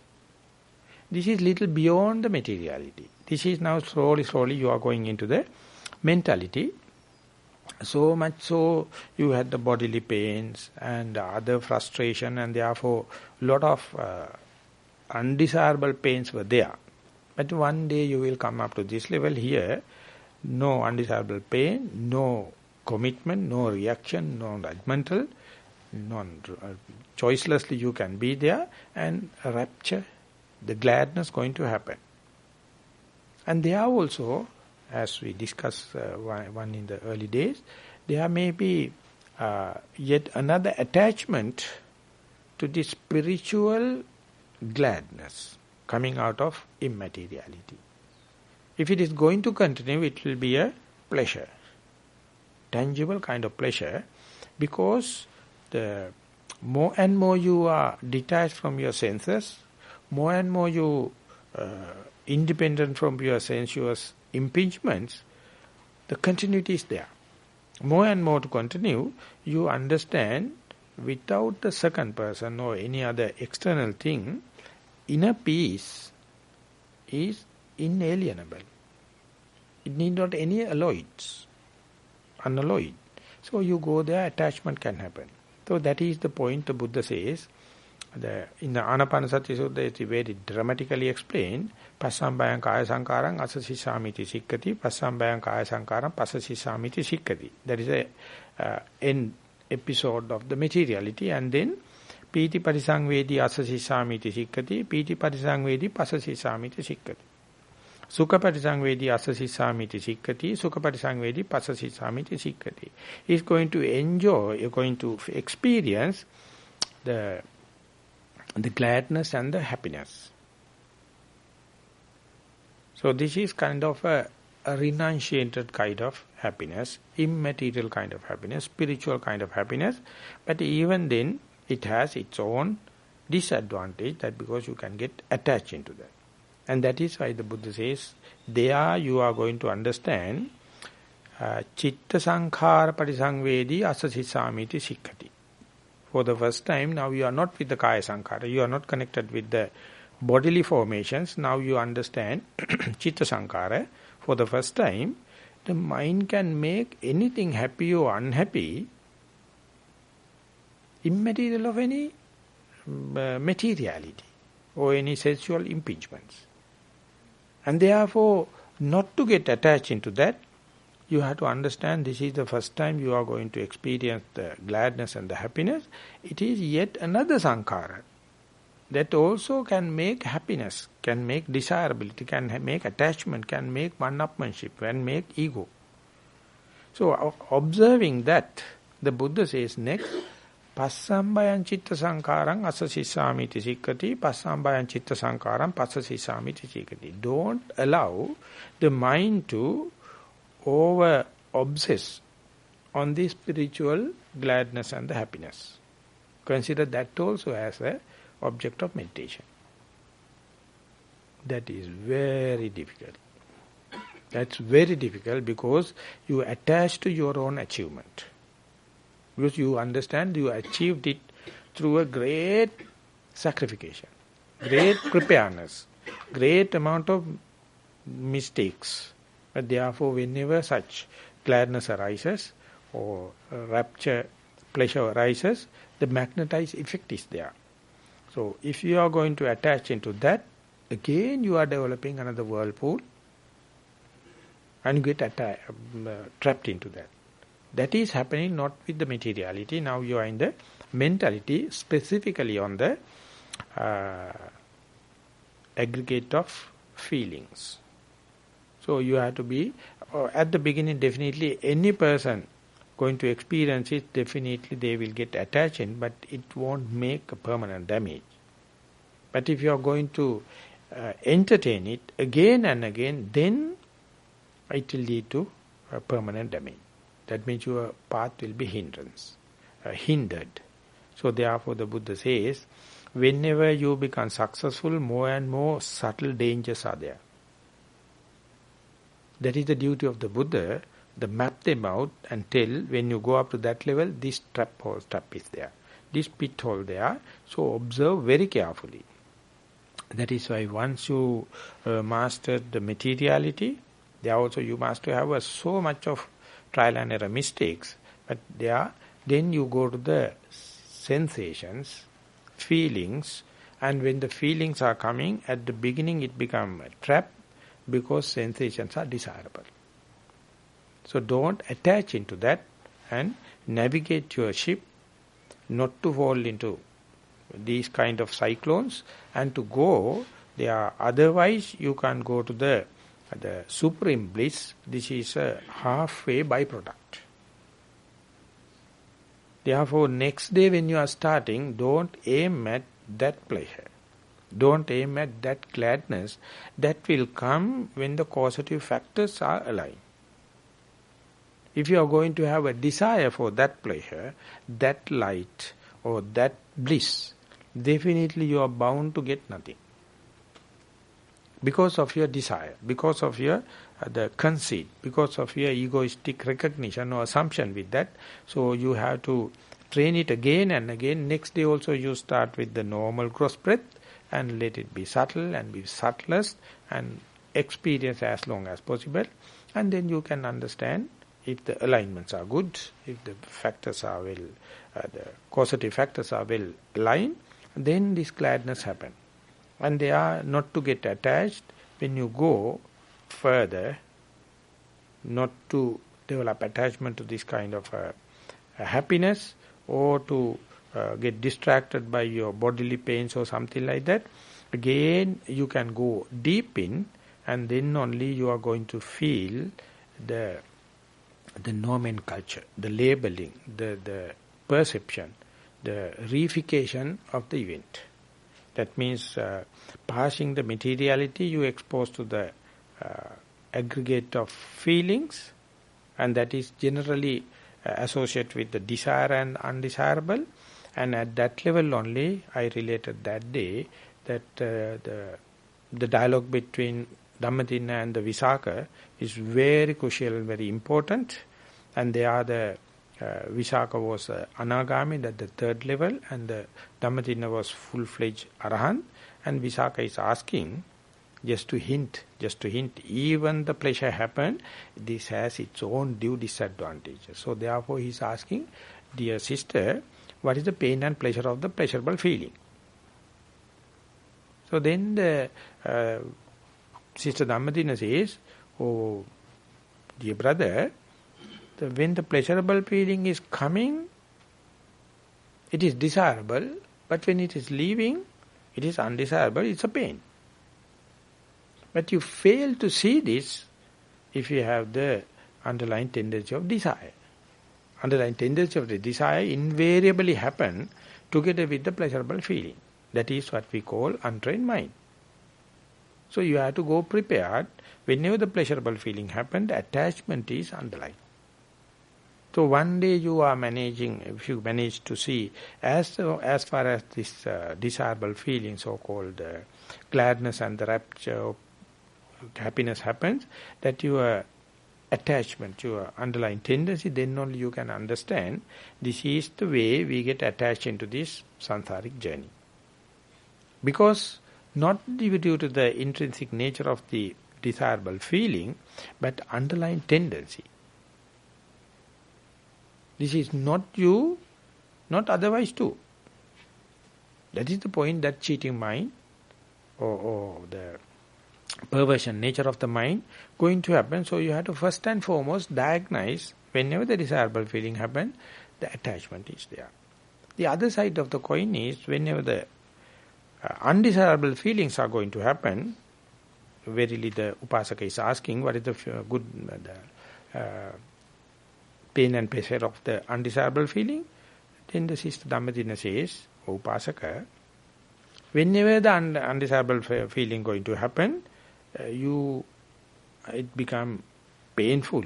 This is little beyond the materiality. This is now slowly you are going into the mentality. So much so you had the bodily pains and other frustration, and therefore lot of undesirable pains were there. But one day you will come up to this level here, no undesirable pain, no commitment, no reaction, no judgmental, choicelessly you can be there, and rapture, the gladness going to happen. And there also, as we discussed one in the early days, there may be yet another attachment to the spiritual gladness coming out of immateriality. If it is going to continue, it will be a pleasure, tangible kind of pleasure, because the more and more you are detached from your senses, more and more you independent from your sensuous impingements, the continuity is there. More and more to continue, you understand without the second person or any other external thing, inner peace is inalienable. It need not any alloys, unalloyed. So you go there, attachment can happen. So that is the point the Buddha says. In the Anapanasati Sutta, it is very dramatically explained. Passambayang kaya sankarang asasisamiti sikkati, passambayang kaya sankarang pasasisamiti sikkati. That is a end episode of the materiality. And then, piti parisangvedi asasisamiti sikkati, piti parisangvedi pasasisamiti sikkati. Sukha parisangvedi asasisamiti sikkati, sukha parisangvedi pasasisamiti sikkati. He is going to enjoy, you are going to experience the gladness and the happiness. So this is kind of a renunciated kind of happiness, immaterial kind of happiness, spiritual kind of happiness. But even then, it has its own disadvantage, that because you can get attached into that. And that is why the Buddha says, there you are going to understand Chitta Sankhara Parisangvedi Asasisamiti Sikkati. For the first time, now you are not with the Kaya Sankhara, you are not connected with the bodily formations. Now you understand Chitta Sankhara. For the first time, the mind can make anything happy or unhappy, immaterial of any materiality or any sensual impingements. And therefore, not to get attached into that, you have to understand this is the first time you are going to experience the gladness and the happiness. It is yet another sankhara that also can make happiness, can make desirability, can make attachment, can make one-upmanship, can make ego. So observing that, the Buddha says next, Passambayang chitta sankharang asasisamiti sikkati, passambayang chitta sankharang pasasisamiti sikkati. Don't allow the mind to over-obsess on the spiritual gladness and the happiness. Consider that also as an object of meditation. That is very difficult. That's very difficult because you attach to your own achievement. Because you understand you achieved it through a great sacrification, great preparedness, great amount of mistakes. But therefore, whenever such gladness arises or rapture, pleasure arises, the magnetized effect is there. So, if you are going to attach into that, again you are developing another whirlpool and get trapped into that. That is happening not with the materiality. Now you are in the mentality, specifically on the aggregate of feelings. So you have to be, at the beginning definitely any person going to experience it, definitely they will get attached in, but it won't make a permanent damage. But if you are going to entertain it again and again, then it will lead to a permanent damage. That means your path will be hindered. So therefore the Buddha says, whenever you become successful, more and more subtle dangers are there. That is the duty of the Buddha, to map them out and tell, when you go up to that level, this trap is there, this pit hole there. So observe very carefully. That is why once you master the materiality, there also you must have so much of trial and error mistakes. But then you go to the sensations, feelings, and when the feelings are coming, at the beginning it becomes a trap because sensations are desirable. So don't attach into that and navigate your ship not to fall into these kind of cyclones and to go there. Otherwise you can't go to the supreme bliss. This is a halfway byproduct. Therefore, next day when you are starting, don't aim at that pleasure. Don't aim at that gladness. That will come when the causative factors are aligned. If you are going to have a desire for that pleasure, that light or that bliss, definitely you are bound to get nothing. because of your desire, because of your the conceit, because of your egoistic recognition or assumption with that. So you have to train it again and again. Next day also you start with the normal cross breath and let it be subtle and be subtlest and experience as long as possible. And then you can understand if the alignments are good, if the factors are well, the causative factors are well aligned, then this gladness happens. And they are not to get attached when you go further, not to develop attachment to this kind of a happiness or to get distracted by your bodily pains or something like that. Again, you can go deep in, and then only you are going to feel the nomenclature, the labeling, the perception, the reification of the event. That means passing the materiality, you expose to the aggregate of feelings, and that is generally associated with the desire and undesirable. And at that level only, I related that day that the dialogue between Dhammajiva and the Visakha is very crucial and very important. And they are the Visakha was Anagami, that the third level, and the Dhammajiva was full-fledged Arahant. And Visakha is asking, just to hint, even the pleasure happened, this has its own due disadvantages. So therefore he is asking, dear sister, what is the pain and pleasure of the pleasurable feeling? So then the Sister Dhammajiva says, oh, dear brother, when the pleasurable feeling is coming, it is desirable, but when it is leaving, it is undesirable, it's a pain. But you fail to see this if you have the underlying tendency of desire. Underlying tendency of the desire invariably happen together with the pleasurable feeling. That is what we call untrained mind. So you have to go prepared. Whenever the pleasurable feeling happens, the attachment is underlying. So one day you are managing, if you manage to see, as far as this desirable feeling, so-called gladness and the rapture, happiness happens, that your attachment, your underlying tendency, then only you can understand this is the way we get attached into this samsaric journey. Because not due to the intrinsic nature of the desirable feeling, but underlying tendency. This is not you, not otherwise too. That is the point, that cheating mind or the perversion nature of the mind going to happen. So you have to first and foremost diagnose whenever the desirable feeling happens, the attachment is there. The other side of the coin is whenever the undesirable feelings are going to happen, verily the Upasaka is asking what is the good pain and pleasure of the undesirable feeling. Then the Sister Dhammajiva says, O Upasaka, whenever the undesirable feeling going to happen, it become painful,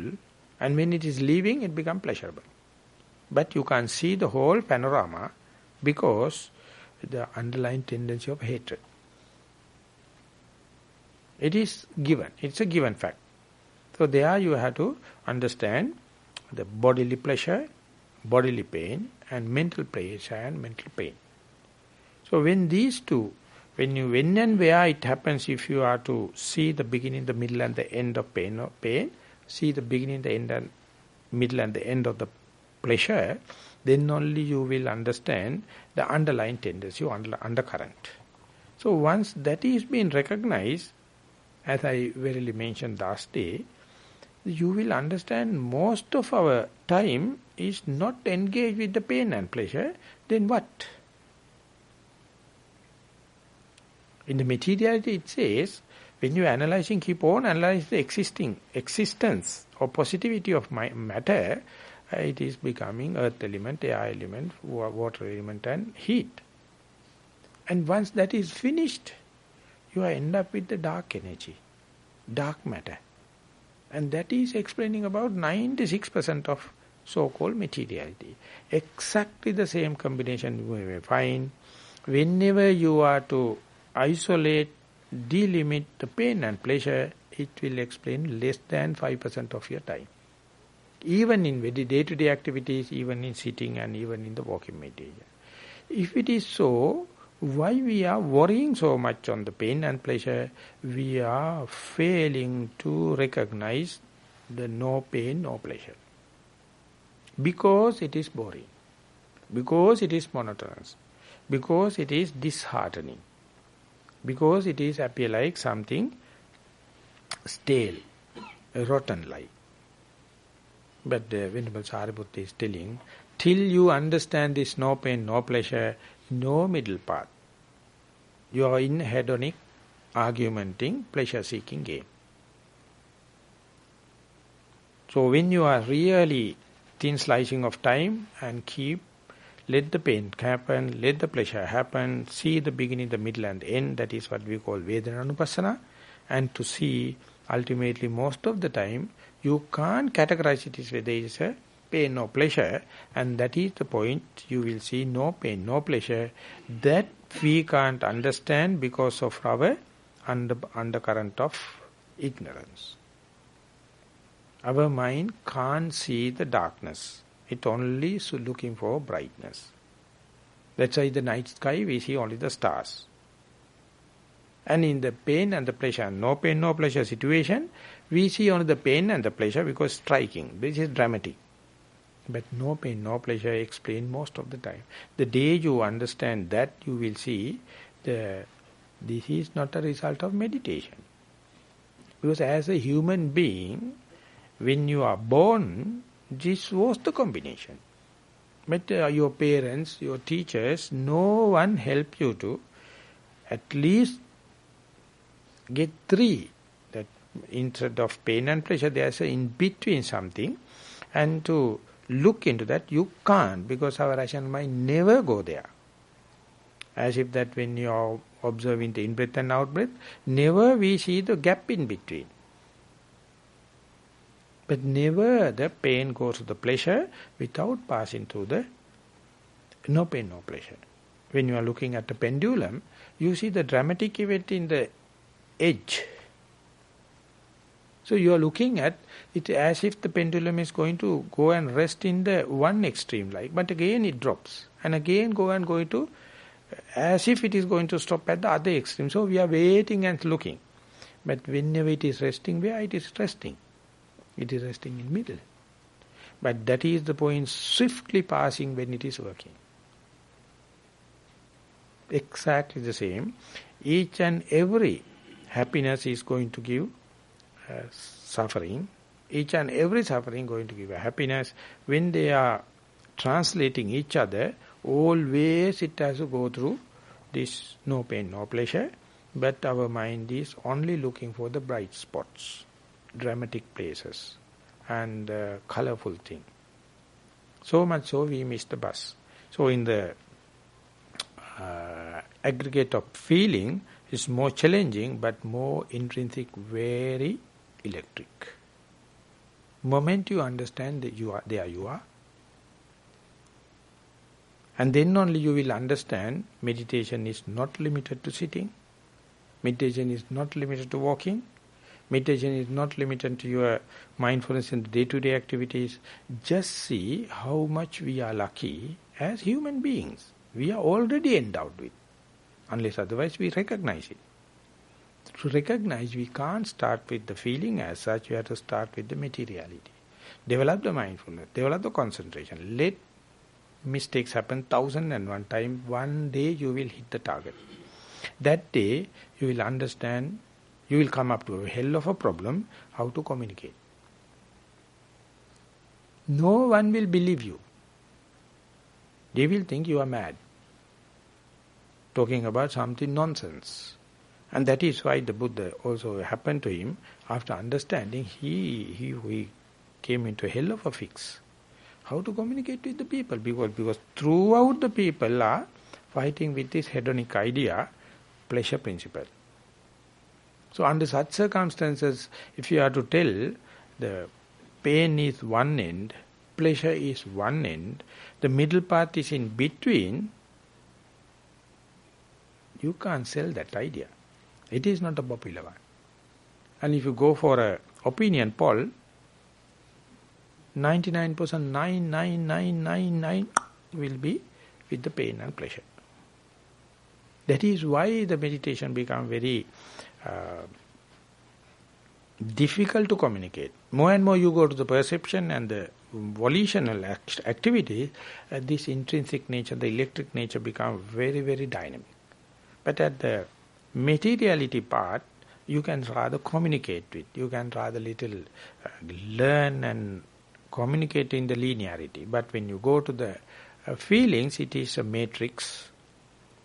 and when it is leaving, it become pleasurable. But you can't see the whole panorama because the underlying tendency of hatred. It is given. It's a given fact. So there you have to understand the bodily pleasure, bodily pain, and mental pleasure and mental pain. So when these two, when and where it happens, if you are to see the beginning, the middle and the end of pain, see the beginning, the end and middle and the end of the pleasure, then only you will understand the underlying tendency, undercurrent. So once that is being recognized, as I verily mentioned last day, you will understand most of our time is not engaged with the pain and pleasure, then what? In the materiality it says, when you are analyzing, keep on analyzing the existence or positivity of matter, it is becoming earth element, air element, water element and heat. And once that is finished, you end up with the dark energy, dark matter. And that is explaining about 96% of so-called materiality. Exactly the same combination you may find whenever you are to isolate delimit the pain and pleasure, it will explain less than 5% of your time. Even in very day-to-day activities, even in sitting and even in the walking meditation. If it is so, why we are worrying so much on the pain and pleasure? We are failing to recognize the no pain, no pleasure. Because it is boring. Because it is monotonous. Because it is disheartening. Because it is appear like something stale, rotten like. But the Venerable Sariputta is telling, till you understand this no pain, no pleasure, no middle path. You are in hedonic, argumenting, pleasure-seeking game. So when you are really thin slicing of time and let the pain happen, let the pleasure happen, see the beginning, the middle and the end, that is what we call Vedananupassana, and to see ultimately most of the time, you can't categorize it as whether it is a pain or pleasure, and that is the point you will see no pain, no pleasure, that we can't understand because of our undercurrent of ignorance. Our mind can't see the darkness. It only is looking for brightness. That's why in the night sky we see only the stars. And in the pain and the pleasure, no pain, no pleasure situation, we see only the pain and the pleasure because striking. This is dramatic. But no pain, no pleasure explained most of the time. The day you understand that, you will see this is not a result of meditation. Because as a human being, when you are born, this was the combination. But your parents, your teachers, no one help you to at least get 3. That instead of pain and pleasure, there's a in-between something. And to look into that, you can't, because our rational mind never go there. As if that when you are observing the in-breath and out-breath, never we see the gap in between. But never the pain goes to the pleasure without passing through the no pain, no pleasure. When you are looking at the pendulum, you see the dramatic event in the edge. So you are looking at it as if the pendulum is going to go and rest in the one extreme, like, but again it drops. And again going to, as if it is going to stop at the other extreme. So we are waiting and looking. But whenever it is resting, where it is resting? It is resting in middle. But that is the point swiftly passing when it is working. Exactly the same. Each and every happiness is going to give suffering. Each and every suffering going to give a happiness. When they are translating each other, always it has to go through this no pain, no pleasure. But our mind is only looking for the bright spots, dramatic places and colorful thing. So much so we miss the bus. So in the aggregate of feeling is more challenging but more intrinsic, very electric. Moment you understand that you are there, you are. And then only you will understand meditation is not limited to sitting. Meditation is not limited to walking. Meditation is not limited to your mindfulness in the day-to-day activities. Just see how much we are lucky as human beings. We are already endowed with. Unless otherwise we recognize it. To recognize, we can't start with the feeling as such. We have to start with the materiality. Develop the mindfulness. Develop the concentration. Let mistakes happen 1,001 times. One day you will hit the target. That day you will understand, you will come up to a hell of a problem, how to communicate. No one will believe you. They will think you are mad, talking about something nonsense. And that is why the Buddha also happened to him, after understanding, he came into a hell of a fix. How to communicate with the people? Because throughout the people are fighting with this hedonic idea, pleasure principle. So under such circumstances, if you are to tell the pain is one end, pleasure is one end, the middle path is in between, you can't sell that idea. It is not a popular one. And if you go for a opinion poll, 99.99999 will be with the pain and pleasure. That is why the meditation becomes very difficult to communicate. More and more you go to the perception and the volitional activity, this intrinsic nature, the electric nature becomes very, very dynamic. But at the materiality part, you can rather communicate with, you can rather little learn and communicate in the linearity. But when you go to the feelings, it is a matrix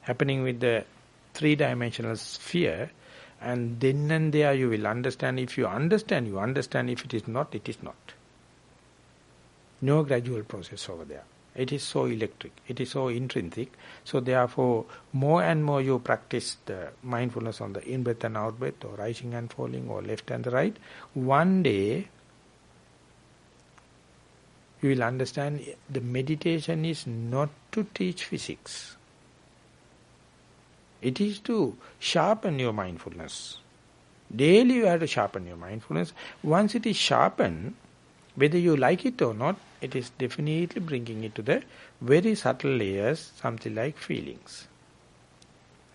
happening with the three-dimensional sphere, and then and there you will understand. If you understand, you understand. If it is not, it is not. No gradual process over there. It is so electric. It is so intrinsic. So therefore, more and more you practice the mindfulness on the in-breath and out-breath, or rising and falling, or left and the right, one day you will understand the meditation is not to teach physics. It is to sharpen your mindfulness. Daily you have to sharpen your mindfulness. Once it is sharpened, whether you like it or not, it is definitely bringing it to the very subtle layers, something like feelings.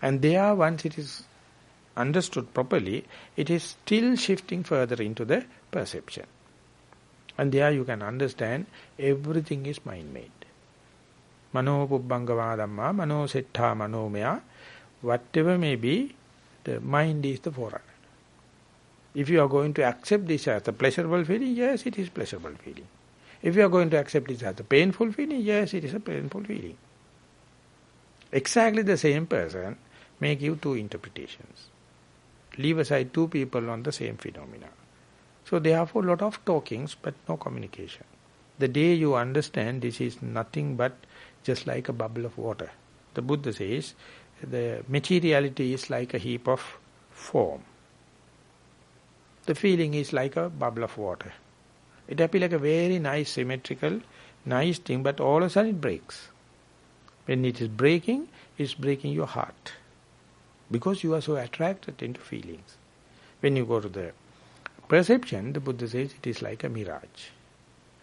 And there, once it is understood properly, it is still shifting further into the perception. And there you can understand everything is mind-made. Mano pubbangava dhamma, mano settha manomaya. Whatever may be, the mind is the forerunner. If you are going to accept this as a pleasurable feeling, yes, it is pleasurable feeling. If you are going to accept this as a painful feeling, yes, it is a painful feeling. Exactly the same person may give two interpretations. Leave aside two people on the same phenomena. So therefore, a lot of talkings, but no communication. The day you understand this is nothing but just like a bubble of water. The Buddha says, the materiality is like a heap of foam. The feeling is like a bubble of water. It appears like a very nice, symmetrical, nice thing, but all of a sudden it breaks. When it is breaking, it's breaking your heart. Because you are so attracted into feelings. When you go to the perception, the Buddha says it is like a mirage.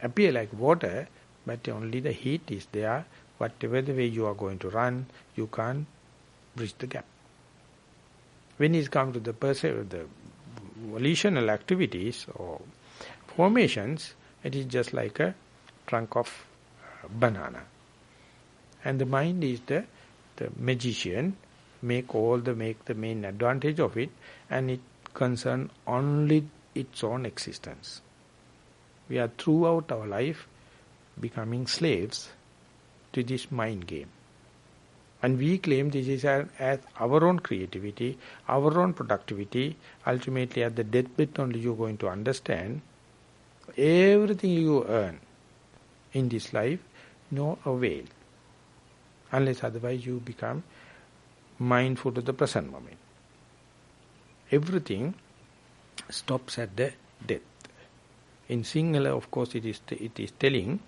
Appear like water, but only the heat is there. Whatever the way you are going to run, you can't bridge the gap. When it comes to the volitional activities or formations, it is just like a trunk of banana. And the mind is the magician, make the main advantage of it, and it concerns only its own existence. We are throughout our life becoming slaves to this mind game. And we claim this is as our own creativity, our own productivity. Ultimately, at the deathbed only you are going to understand everything you earn in this life, no avail. Unless otherwise you become mindful of the present moment. Everything stops at the death. In Sinhala, of course, it is telling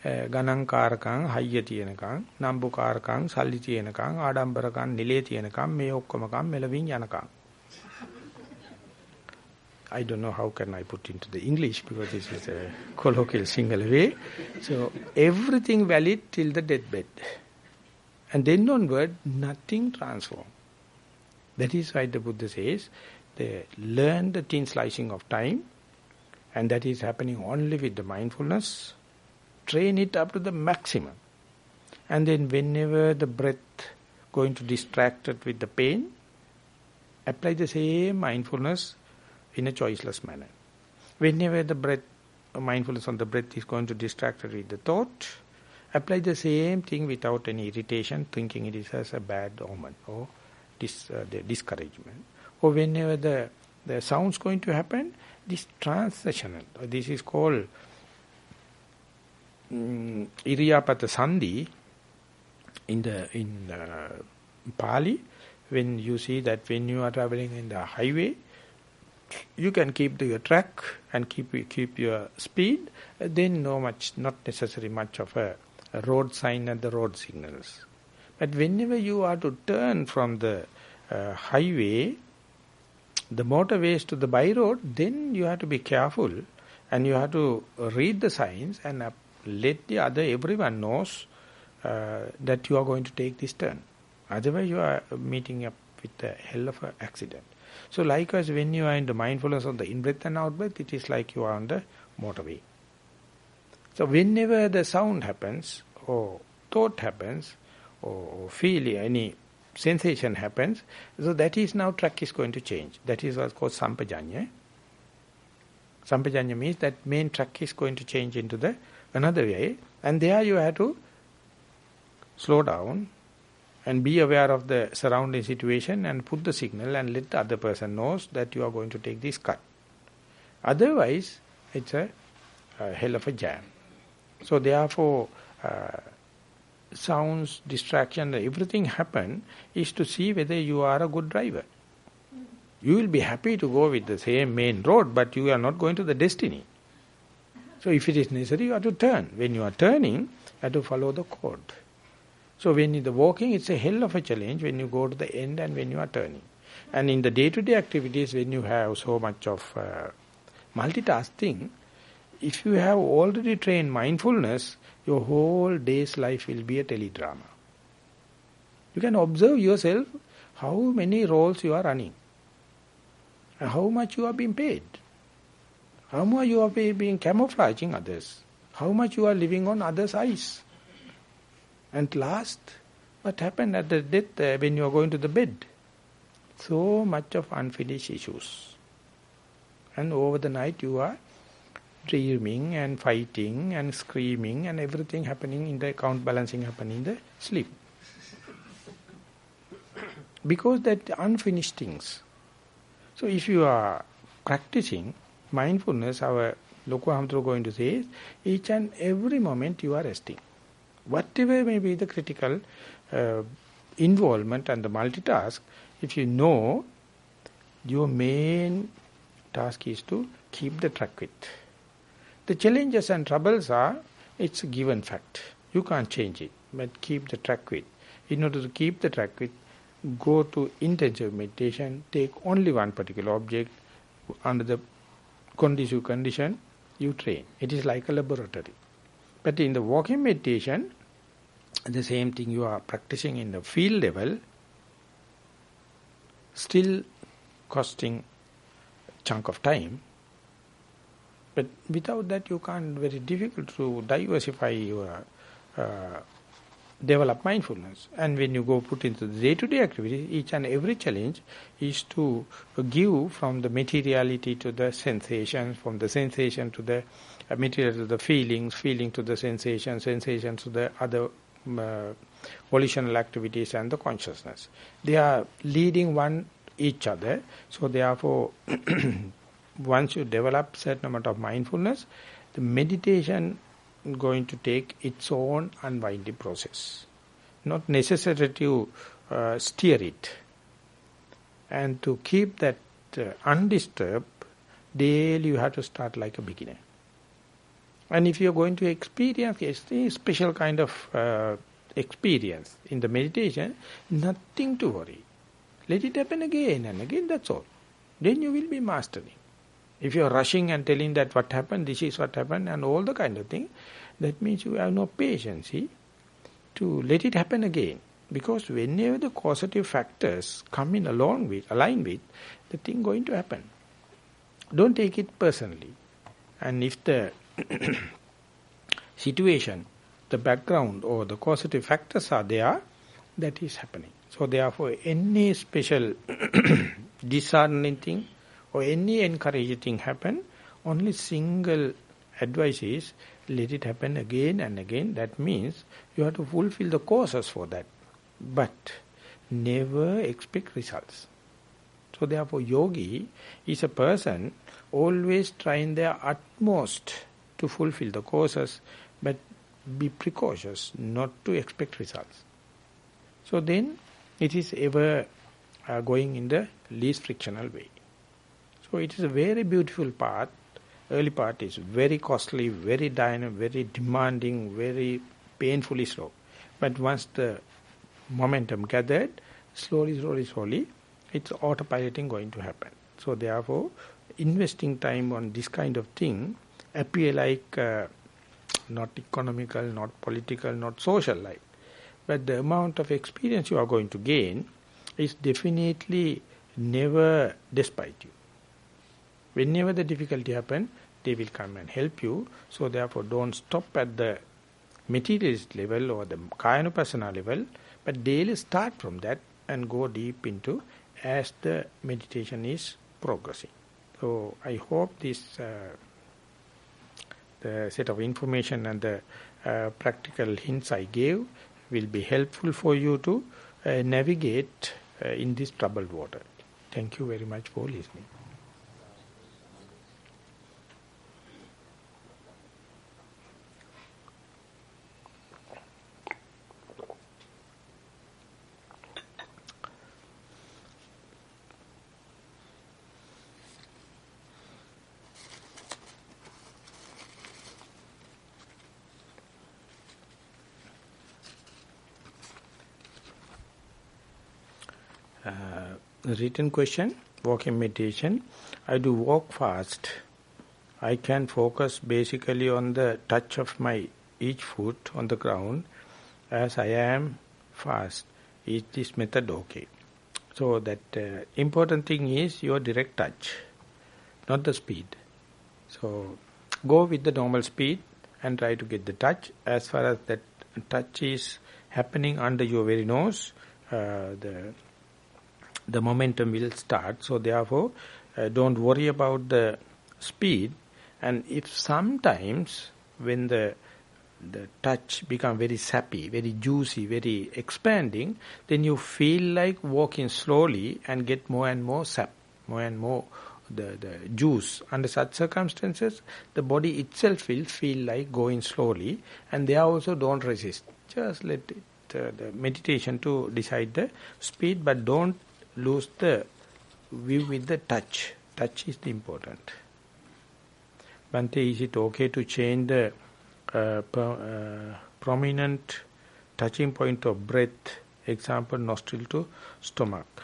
ගණංකාරකං හයිය තියෙනකං නම්බුකාරකං සල්ලි තියෙනකං ආඩම්බරකං නිලේ තියෙනකං මේ ඔක්කොමකං මෙලවින් යනකං. I don't know how can I put into the English because this is a colloquial Sinhala way. So everything valid till the deathbed. And then onward, nothing transformed. That is why the Buddha says, they learn the thin slicing of time, and that is happening only with the mindfulness. Train it up to the maximum. And then whenever the breath going to distract it with the pain, apply the same mindfulness in a choiceless manner. Whenever the breath, mindfulness on the breath is going to distract it with the thought, apply the same thing without any irritation, thinking it is as a bad omen or the discouragement. Or whenever the sound's going to happen, this transitional, this is called Iriyapata Sandhi in Pali. When you see that when you are traveling in the highway, you can keep your track and keep your speed. Then not necessary much of a road sign and the road signals. But whenever you are to turn from the highway the motorways to the by road, then you have to be careful and you have to read the signs and let the other, everyone knows that you are going to take this turn. Otherwise you are meeting up with a hell of an accident. So likewise, when you are in the mindfulness of the in-breath and out-breath, it is like you are on the motorway. So whenever the sound happens, or thought happens, or feeling, any sensation happens, so that is now track is going to change. That is what's called sampajanya. Sampajanya means that main track is going to change into the another way, and there you have to slow down and be aware of the surrounding situation and put the signal and let the other person knows that you are going to take this cut. Otherwise, it's a hell of a jam. So therefore, sounds, distraction, everything happen is to see whether you are a good driver. You will be happy to go with the same main road, but you are not going to the destiny. So if it is necessary, you have to turn. When you are turning, you have to follow the code. So when in the walking, it's a hell of a challenge when you go to the end and when you are turning. And in the day-to-day activities, when you have so much of multitasking, if you have already trained mindfulness, your whole day's life will be a teledrama. You can observe yourself how many roles you are running, and how much you are being paid, how much you are being camouflaging others, how much you are living on others' eyes. And last, what happened at the death when you are going to the bed? So much of unfinished issues. And over the night you are dreaming and fighting and screaming and everything happening in the account balancing happening in the sleep. Because that unfinished things. So if you are practicing mindfulness, our Loku Hamtro going to say is, each and every moment you are resting. Whatever may be the critical involvement and the multitask, if you know, your main task is to keep the track with. The challenges and troubles are, it's a given fact. You can't change it, but keep the track with. In order to keep the track with, go to intensive meditation, take only one particular object, under the conducive condition, you train. It is like a laboratory. But in the walking meditation, the same thing you are practicing in the field level, still costing chunk of time. But without that you can't, very difficult to diversify your develop mindfulness. And when you go put into the day-to-day activities, each and every challenge is to give from the materiality to the sensations, from the sensation to the material to the feelings, feeling to the sensation, sensation to the other volitional activities and the consciousness. They are leading one each other. So therefore, once you develop certain amount of mindfulness, the meditation is going to take its own unwinding process. Not necessary to steer it. And to keep that undisturbed, daily you have to start like a beginner. And if you are going to experience a special kind of experience in the meditation, nothing to worry. Let it happen again and again, that's all. Then you will be mastering. If you are rushing and telling that what happened, this is what happened, and all the kind of thing, that means you have no patience to let it happen again. Because whenever the causative factors come in align with, the thing going to happen. Don't take it personally. And if the situation, the background or the causative factors are there, that is happening. So therefore, any special disheartening thing or any encouraging thing happen, only single advice is, let it happen again and again. That means you have to fulfill the causes for that. But never expect results. So therefore, yogi is a person always trying their utmost to fulfill the causes, but be precautious not to expect results. So then it is ever going in the least frictional way. So it is a very beautiful path. Early part is very costly, very dynamic, very demanding, very painfully slow. But once the momentum gathered, slowly, it's autopiloting going to happen. So therefore, investing time on this kind of thing appear like not economical, not political, not social like. But the amount of experience you are going to gain is definitely never despite you. Whenever the difficulty happens, they will come and help you. So therefore, don't stop at the materialist level or the Kayanupassana level, but daily start from that and go deep into as the meditation is progressing. So I hope this the set of information and the practical hints I gave will be helpful for you to navigate in this troubled water. Thank you very much for listening. Written question, walking meditation. I do walk fast. I can focus basically on the touch of my each foot on the ground as I am fast. Is this method okay? So that important thing is your direct touch, not the speed. So go with the normal speed and try to get the touch. As far as that touch is happening under your very nose, the momentum will start. So therefore, don't worry about the speed. And if sometimes when the touch become very sappy, very juicy, very expanding, then you feel like walking slowly and get more and more sap, more and more the juice. Under such circumstances, the body itself will feel like going slowly, and there also don't resist. Just let it, the meditation to decide the speed, but don't lose the view with the touch. Touch is the important. Bhante, is it okay to change the prominent touching point of breath, example nostril to stomach?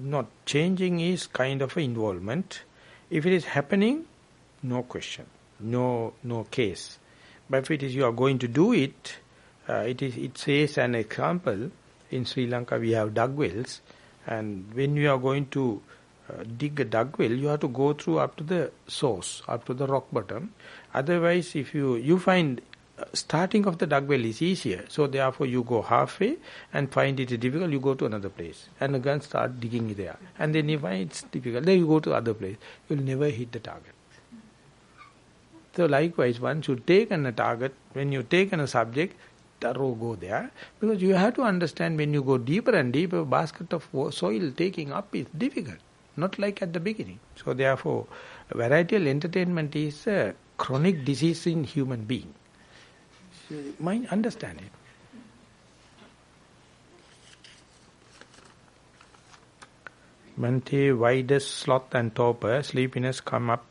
Not changing is kind of an involvement. If it is happening, no question, no case. But if it is you are going to do it, it says an example. In Sri Lanka we have dug wells, and when you are going to dig a dug well, you have to go through up to the source, up to the rock bottom. Otherwise, if you find starting of the dug well is easier, so therefore you go halfway and find it difficult, you go to another place and again start digging there. And then you find it's difficult, then you go to other place. You will never hit the target. So likewise, one should take a target. When you take a subject, thorough go there, because you have to understand when you go deeper and deeper, basket of soil taking up is difficult, not like at the beginning. So therefore, varietal entertainment is a chronic disease in human being. So, mind understand it. Bhante, why does sloth and torpor, sleepiness come up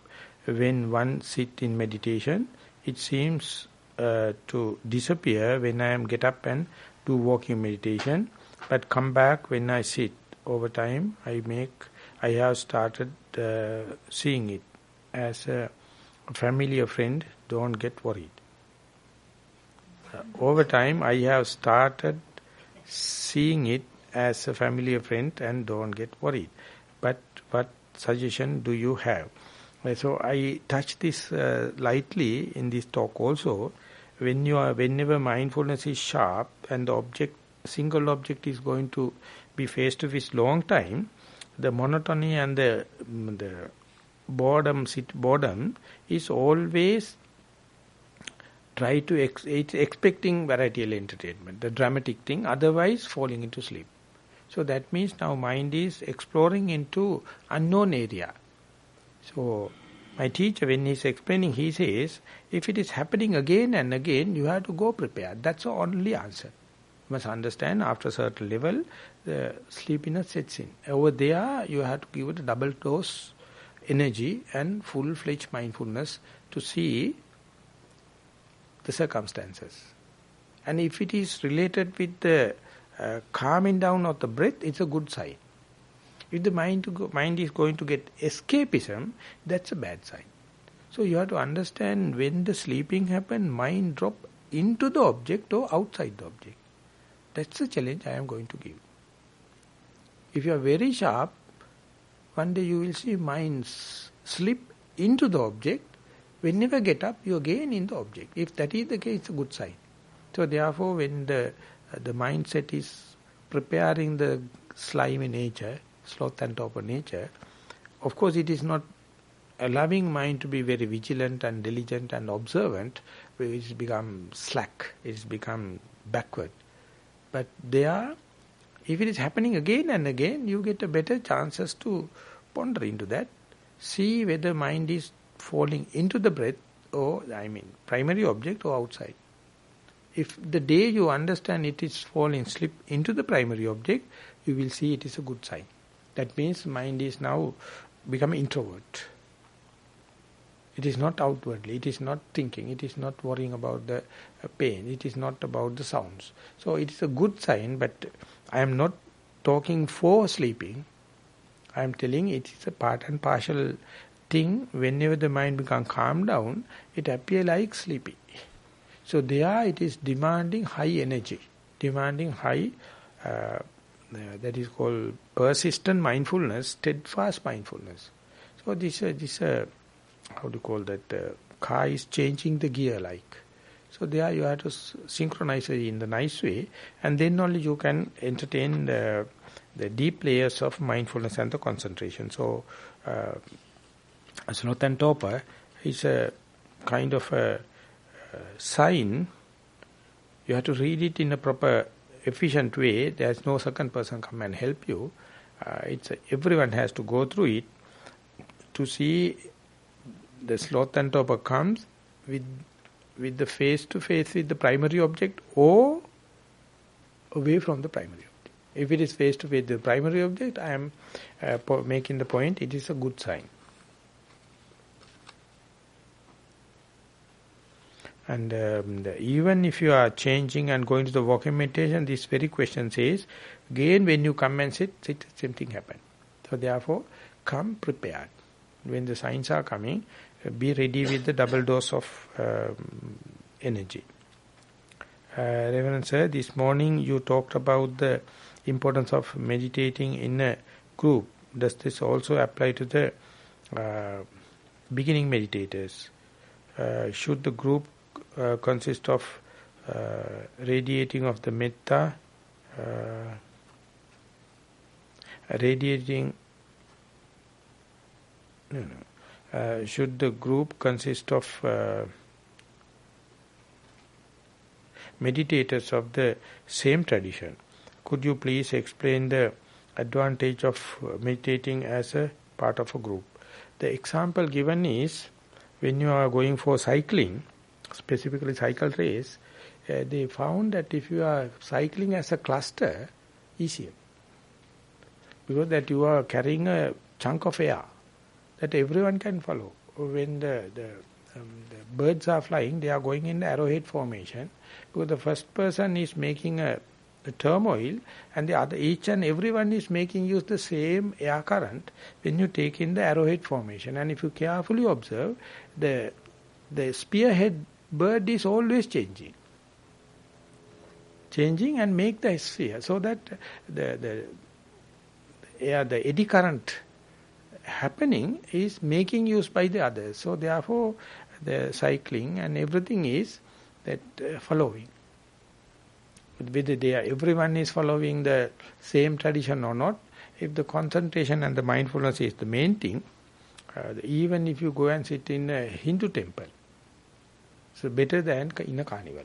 when one sit in meditation? It seems to disappear when I am get up and do walking meditation, but come back when I sit. Over time, I have started seeing it as a familiar friend. Don't get worried. Over time, I have started seeing it as a familiar friend, and don't get worried. But what suggestion do you have? So I touch this lightly in this talk also. Whenever mindfulness is sharp and the single object is going to be face to face long time, the monotony and the boredom is always try to expecting varietal entertainment, the dramatic thing, otherwise falling into sleep. So that means now mind is exploring into unknown area. So my teacher, when he's explaining, he says, if it is happening again and again, you have to go prepared. That's the only answer. You must understand, after a certain level, the sleepiness sets in. Over there, you have to give it a double dose energy and full-fledged mindfulness to see the circumstances. And if it is related with the calming down of the breath, it's a good sign. If the mind is going to get escapism, that's a bad sign. So you have to understand when the sleeping happens, mind drop into the object or outside the object. That's the challenge I am going to give. If you are very sharp, one day you will see mind slip into the object. Whenever get up, you again in the object. If that is the case, it's a good sign. So therefore, when the mindset is preparing the slimy nature, sloth and torpor nature, of course it is not allowing mind to be very vigilant and diligent and observant, where it has become slack, it has become backward. But there, if it is happening again and again, you get a better chances to ponder into that, see whether mind is falling into the breath or, primary object or outside. If the day you understand it is falling, slip into the primary object, you will see it is a good sign. That means mind is now become introvert. It is not outwardly, it is not thinking, it is not worrying about the pain, it is not about the sounds. So it is a good sign, but I am not talking for sleeping. I am telling it is a part and partial thing. Whenever the mind becomes calmed down, it appears like sleepy. So there it is demanding high energy, demanding high, that is called persistent mindfulness, steadfast mindfulness. So this how to call that, car is changing the gear like. So there you have to synchronize it in the nice way, and then only you can entertain the deep layers of mindfulness and the concentration. So sloth and torpor is a kind of a sign. You have to read it in a proper, efficient way. There is no second person come and help you. Everyone has to go through it to see the sloth and torpor comes with the face-to-face with the primary object or away from the primary object. If it is face-to-face with the primary object, I am making the point, it is a good sign. And even if you are changing and going to the walking meditation, this very question says, again when you come and sit, same thing happen. So therefore, come prepared. When the signs are coming, be ready with the double dose of energy. Reverend Sir, this morning you talked about the importance of meditating in a group. Does this also apply to the beginning meditators? Should the group consist of radiating of the metta, should the group consist of meditators of the same tradition? Could you please explain the advantage of meditating as a part of a group? The example given is when you are going for cycling, specifically cycle race, they found that if you are cycling as a cluster, easier. Because that you are carrying a chunk of air that everyone can follow. When the birds are flying, they are going in the arrowhead formation, because the first person is making a turmoil, and the other, each and everyone is making use the same air current when you take in the arrowhead formation. And if you carefully observe, the spearhead bird is always changing and make the sphere, so that the eddy current happening is making use by the others. So therefore the cycling and everything is that following. Whether everyone is following the same tradition or not, if the concentration and the mindfulness is the main thing, even if you go and sit in a Hindu temple, so better than in a carnival.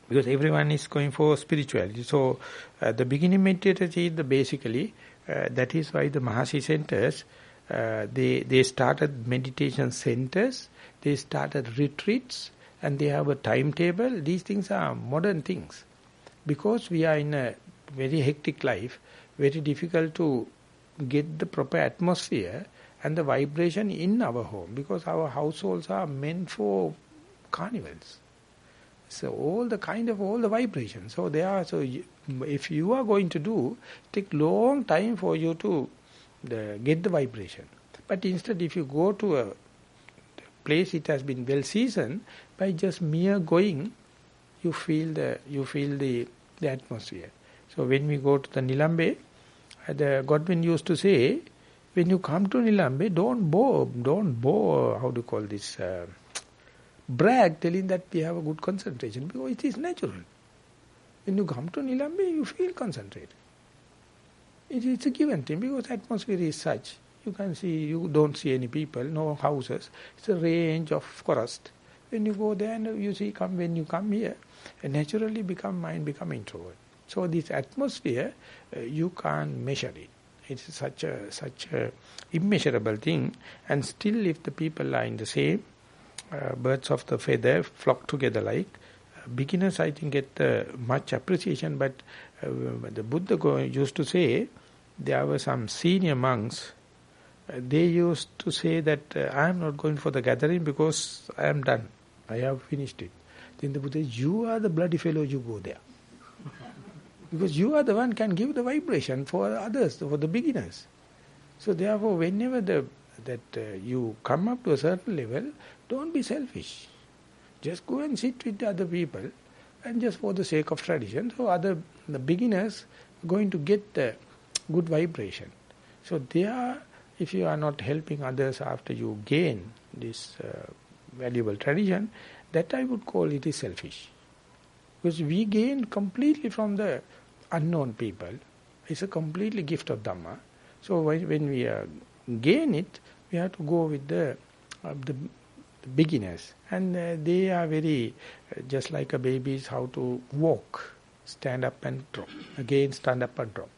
Because everyone is going for spirituality. So the beginning meditators is basically, that is why the Mahasi centers, they started meditation centers, they started retreats, and they have a timetable. These things are modern things. Because we are in a very hectic life, very difficult to get the proper atmosphere and the vibration in our home, because our households are meant for carnivals. So all the vibrations. So if you are going to do, take long time for you to get the vibration. But instead, if you go to a place it has been well seasoned, by just mere going, you feel the atmosphere. So when we go to the Nilambe, the Godwin used to say, when you come to Nilambe, don't bore, how do you call this, brag, telling that we have a good concentration, because it is natural. When you come to Nilambe, you feel concentrated. It's a given thing, because atmosphere is such. You don't see any people, no houses. It's a range of forest. When you go there and when you come here, naturally mind become introvert. So this atmosphere, you can't measure it. It's such a immeasurable thing. And still, if the people are in the same, birds of the feather flock together like, beginners I think get much appreciation. But the Buddha used to say, there were some senior monks, they used to say that I am not going for the gathering because I am done. I have finished it. Then the Buddha says, you are the bloody fellow, you go there. Because you are the one can give the vibration for others, for the beginners. So therefore, whenever you come up to a certain level, don't be selfish. Just go and sit with the other people, and just for the sake of tradition, so the beginners are going to get the good vibration. So if you are not helping others after you gain this valuable tradition, that I would call it is selfish. Because we gain completely from the unknown people. It's a completely gift of Dhamma. So when we gain it, we have to go with the beginners. And they are very, just like a baby's how to walk, stand up and drop, again stand up and drop.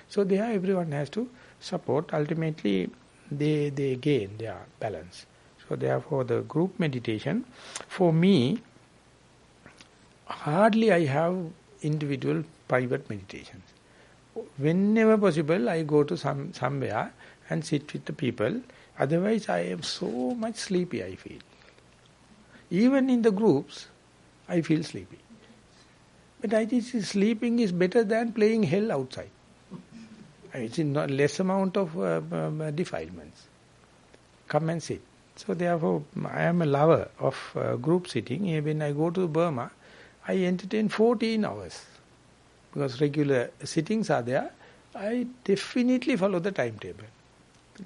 So there everyone has to support. Ultimately, they gain their balance. So therefore, the group meditation, for me, hardly I have individual private meditations. Whenever possible, I go to somewhere and sit with the people. Otherwise, I am so much sleepy, I feel. Even in the groups, I feel sleepy. But I think sleeping is better than playing hell outside. It's in less amount of defilements. Come and sit. So therefore, I am a lover of group sitting. When I go to Burma, I entertain 14 hours. Because regular sittings are there, I definitely follow the timetable.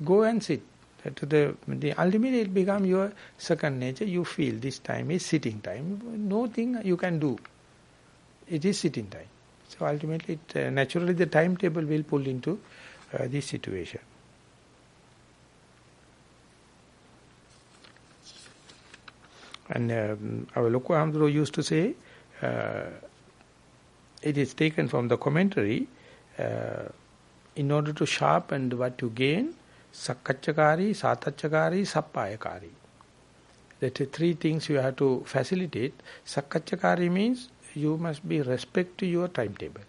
Go and sit. Ultimately it becomes your second nature. You feel this time is sitting time. No thing you can do. It is sitting time. So ultimately, naturally the timetable will pull into this situation. And our Loku Hamdro used to say, it is taken from the commentary, in order to sharpen what you gain, sakkachakari, satachakari, sappayakari. That are three things you have to facilitate. Sakkachakari means you must be respect to your timetable.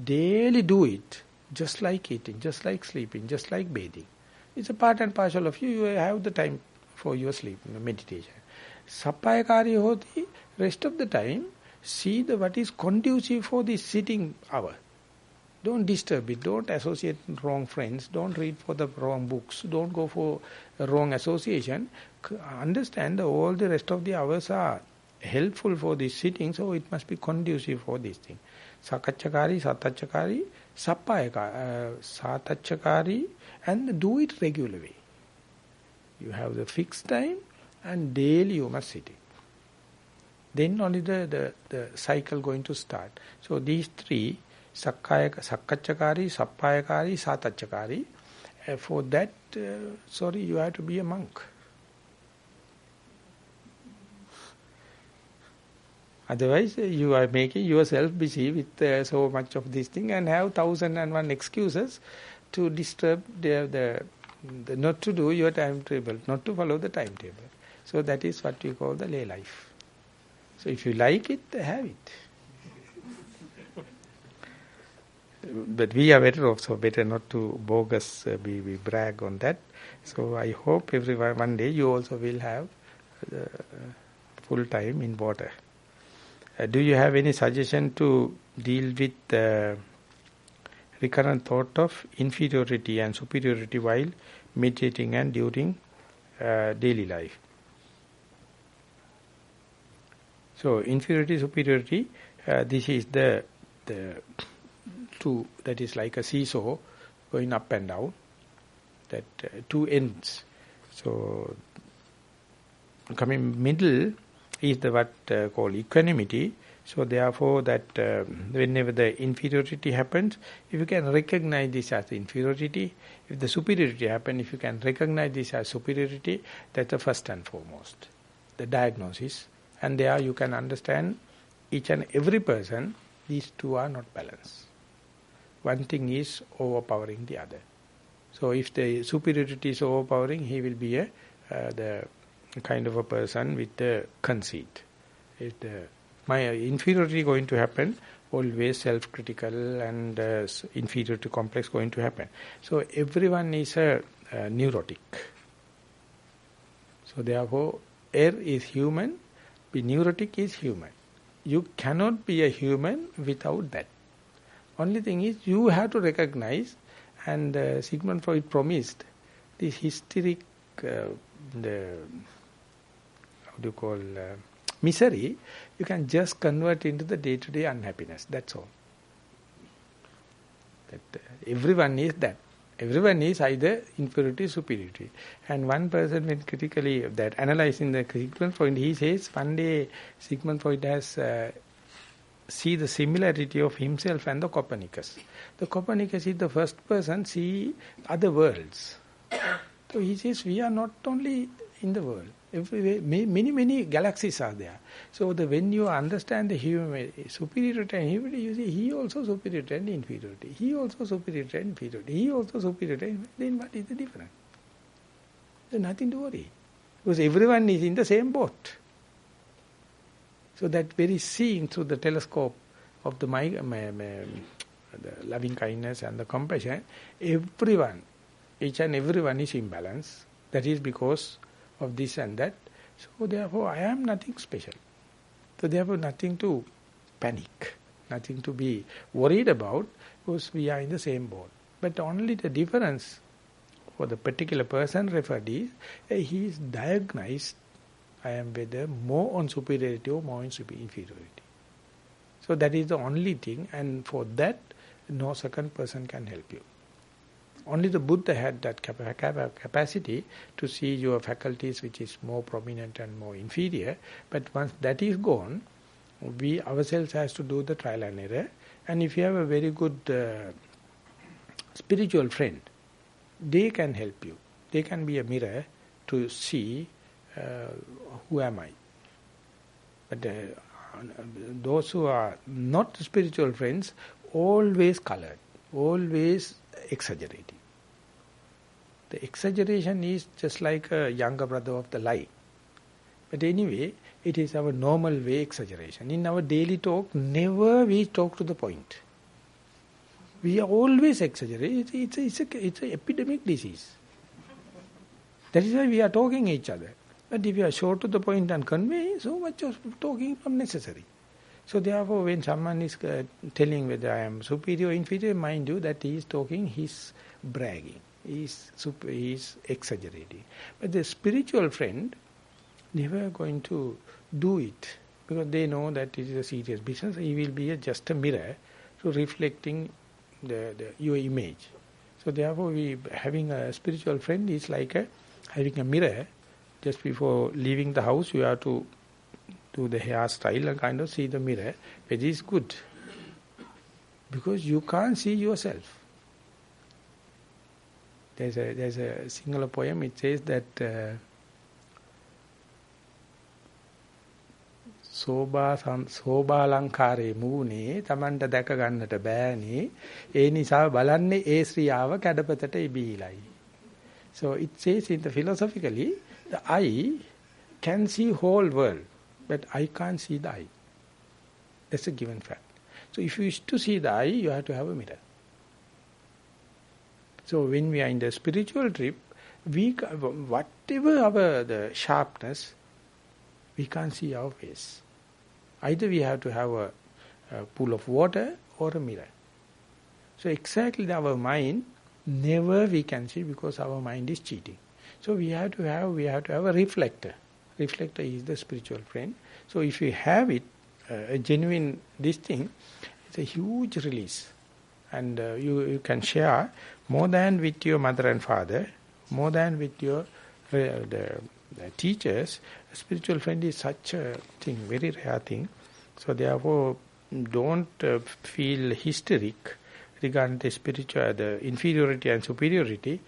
Daily do it, just like eating, just like sleeping, just like bathing. It's a part and parcel of you. You have the time for your sleep, meditation. Sappayakari hoti, rest of the time, see what is conducive for this sitting hour. Don't disturb it. Don't associate with wrong friends. Don't read for the wrong books. Don't go for the wrong association. Understand that all the rest of the hours are helpful for this sitting, so it must be conducive for this thing. Sakachakari, satachakari, satachakari, and do it regularly. You have the fixed time, and daily you must sit it. Then only the cycle going to start. So these three, sakkachakari, sappayakari, satachakari, for that, you have to be a monk. Otherwise, you are making yourself busy with so much of this thing and have 1,001 excuses to disturb the not to do your timetable, not to follow the timetable. So that is what we call the lay life. So if you like it, have it. But we are better off, so better not to bogus, we brag on that. So I hope everyone, one day you also will have full time in water. do you have any suggestion to deal with the recurrent thought of inferiority and superiority while meditating and during daily life? So inferiority, superiority, this is the two, that is like a seesaw going up and down, that two ends. So coming middle is the what called equanimity. So therefore that whenever the inferiority happens, if you can recognize this as inferiority, if the superiority happens, if you can recognize this as superiority, that's the first and foremost, the diagnosis. And there you can understand each and every person, these two are not balanced. One thing is overpowering the other. So if the superiority is overpowering, he will be the kind of a person with the conceit. If my inferiority going to happen, always self-critical and inferiority complex going to happen. So everyone is a neurotic. So therefore, air is human, be neurotic is human. You cannot be a human without that. Only thing is, you have to recognize, and Sigmund Freud promised, this hysteric, misery, you can just convert into the day-to-day unhappiness. That's all. That everyone is that. Everyone is either inferiority, superiority. And one person, when critically that analyzing the Sigmund Freud, he says one day Sigmund Freud has see the similarity of himself and the Copernicus. The Copernicus is the first person see other worlds. So he says we are not only in the world. Many galaxies are there. So when you understand the human superiority and inferiority, you see he also superiority and inferiority. He also superiority and inferiority. He also superiority. Then what is the difference? There's nothing to worry. Because everyone is in the same boat. So that very seeing through the telescope of the loving kindness and the compassion, everyone, each and everyone is in balance. That is because of this and that. So therefore I am nothing special. So therefore nothing to panic, nothing to be worried about, because we are in the same boat. But only the difference for the particular person referred is, he is diagnosed, I am whether more on superiority or more on inferiority. So that is the only thing, and for that no second person can help you. Only the Buddha had that capacity to see your faculties which is more prominent and more inferior. But once that is gone, we ourselves has to do the trial and error. And if you have a very good spiritual friend, they can help you. They can be a mirror to see who am I. But those who are not spiritual friends, always colored, always exaggerating. The exaggeration is just like a younger brother of the lie. But anyway, it is our normal way exaggeration. In our daily talk, never we talk to the point. We are always exaggerating. It's an epidemic disease. That is why we are talking each other. But if you are short to the point and convey, so much of talking is unnecessary. So therefore, when someone is telling whether I am superior or inferior, mind you that he is talking, he is bragging, he is exaggerating. But the spiritual friend never going to do it, because they know that it is a serious business. He will be just a mirror to reflecting your image. So therefore, having a spiritual friend is like having a mirror. Just before leaving the house, you have to do the hairstyle and kind of see the mirror, which is good. Because you can't see yourself. There's a singular poem, it says that සෝභාලංකාරයේ මූනේ තමන්ට දැක ගන්නට බෑනේ ඒ නිසා බලන්නේ ඒ ශ්‍රියාව කැඩපතට ඉබීලයි. So it says in the philosophically, the eye can see whole world, but I can't see the eye. That's a given fact. So if you wish to see the eye, you have to have a mirror. So when we are in the spiritual trip, whatever the sharpness, we can't see our face. Either we have to have a pool of water or a mirror. So exactly our mind, never we can see because our mind is cheating. So we have to have a reflector. Reflector is the spiritual friend. So if you have it, a genuine this thing, it's a huge release. And you can share more than with your mother and father, more than with your the teachers. A spiritual friend is such a thing, very rare thing. So therefore, don't feel hysteric regarding the spiritual, the inferiority and superiority.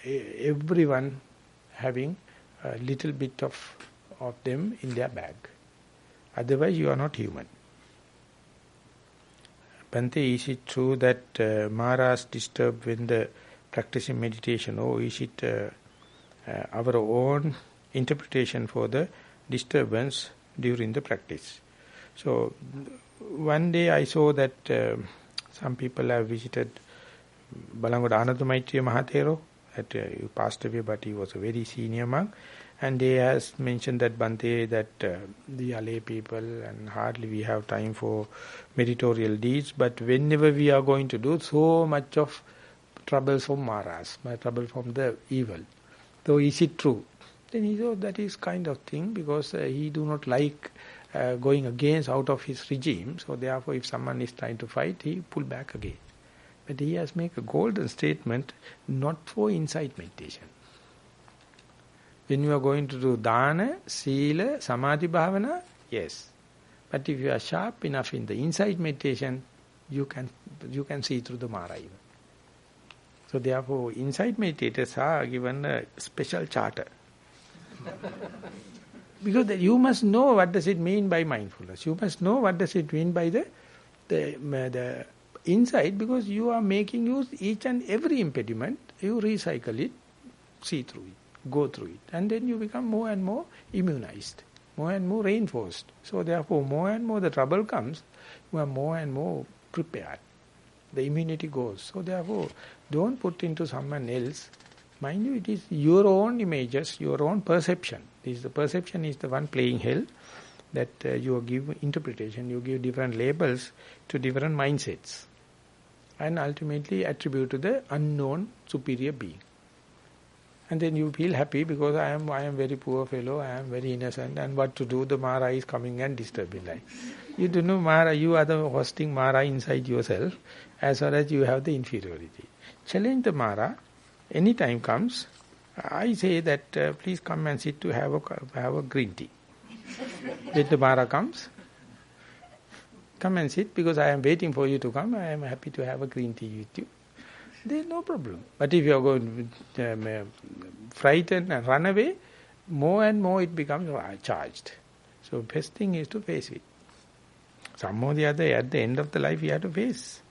Everyone having a little bit of them in their bag. Otherwise, you are not human. Bhante, is it true that Maras disturb when the practicing meditation, or is it our own interpretation for the disturbance during the practice? So, one day I saw that some people have visited Balangoda Anandamaitreya Maha Thero. He passed away, but he was a very senior monk. And they has mentioned that Bhante, that we are lay people and hardly we have time for meritorial deeds. But whenever we are going to do, so much of troubles from Maras, trouble from the evil. So is it true? Then he thought that is kind of thing, because he do not like going against out of his regime. So therefore, if someone is trying to fight, he pull back again. But he has made a golden statement, not for insight meditation. When you are going to do dana, sila, samadhi bhavana, yes. But if you are sharp enough in the insight meditation, you can see through the Mara even. So therefore, insight meditators are given a special charter. Because you must know what does it mean by mindfulness. You must know what does it mean by the insight, because you are making use each and every impediment. You recycle it, see through it, go through it. And then you become more and more immunized, more and more reinforced. So therefore, more and more the trouble comes, you are more and more prepared. The immunity goes. So therefore, don't put into someone else. Mind you, it is your own images, your own perception. The perception is the one playing hell, that you give interpretation, you give different labels to different mindsets, and ultimately attribute to the unknown superior being. And then you feel happy because I am very poor fellow, I am very innocent, and what to do, the Mara is coming and disturbing life. You don't know Mara, you are the hosting Mara inside yourself, as far as you have the inferiority. Challenge the Mara, any time comes, I say that please come and sit to have a green tea. When the Mara comes, come and sit, because I am waiting for you to come, I am happy to have a green tea with you. There is no problem. But if you are going to frighten and run away, more and more it becomes charged. So best thing is to face it. Some or the other, at the end of the life, we have to face.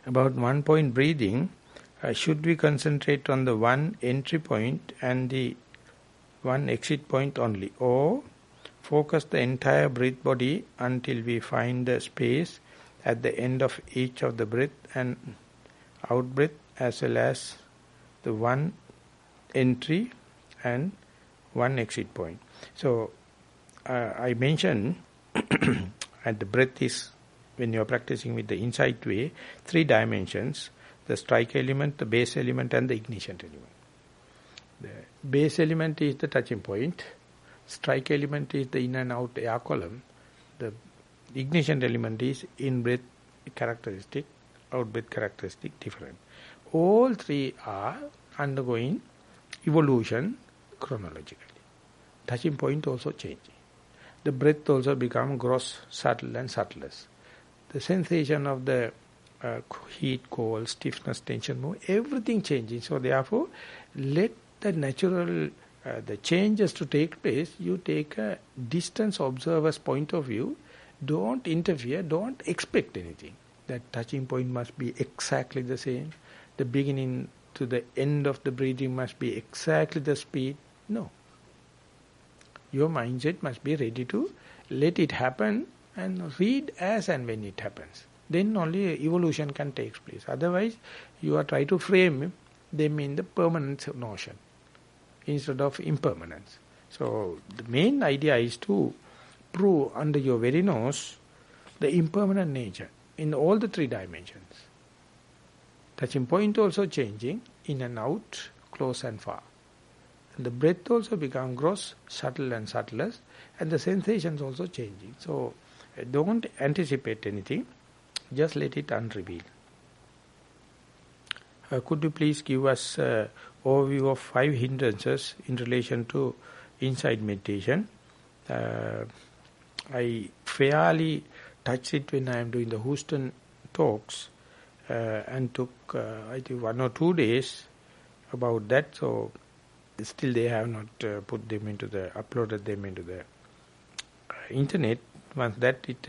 About 1 point breathing, should we concentrate on the one entry point and the one exit point only, or focus the entire breath body until we find the space at the end of each of the breath and out breath, as well as the one entry and one exit point? So I mentioned and the breath is, when you are practicing with the insight way, 3 dimensions: the strike element, the base element, and the ignition element. The base element is the touching point. Strike element is the in and out air column. The ignition element is in-breath characteristic, out-breath characteristic, different. All 3 are undergoing evolution chronologically. Touching point also changing. The breath also become gross, subtle and subtlest. The sensation of the heat, cold, stiffness, tension, move, everything changing. So therefore, let the natural, the changes to take place, you take a distance observer's point of view. Don't interfere, don't expect anything. That touching point must be exactly the same. The beginning to the end of the breathing must be exactly the speed. No. Your mindset must be ready to let it happen and read as and when it happens. Then only evolution can take place. Otherwise, you are trying to frame them in the permanent notion instead of impermanence. So, the main idea is to prove under your very nose the impermanent nature in all the 3 dimensions. Touching point also changing, in and out, close and far. And the breath also become gross, subtle and subtlest, and the sensations also changing. So don't anticipate anything, just let it unreveal. Could you please give us an overview of 5 hindrances in relation to insight meditation? I fairly touch it when I am doing the Houston talks and took I think 1 or 2 days about that. So still they have not put them into uploaded them into the internet. Once that it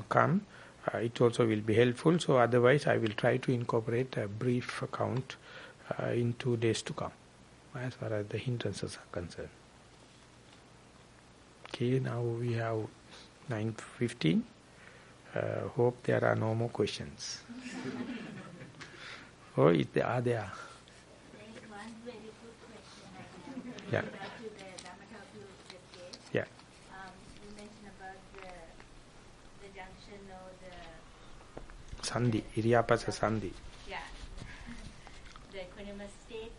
come, it also will be helpful. So otherwise I will try to incorporate a brief account in 2 days to come as far as the hindrances are concerned. Okay, now we have 9:15. Hope there are no more questions. Or are there?
There is one very good question.
Yeah.
Back to the Dhammajiva case.
Yeah.
You mentioned about the junction or the
Sandhi, Iriyapasa Sandhi.
Yeah. The equanimous state.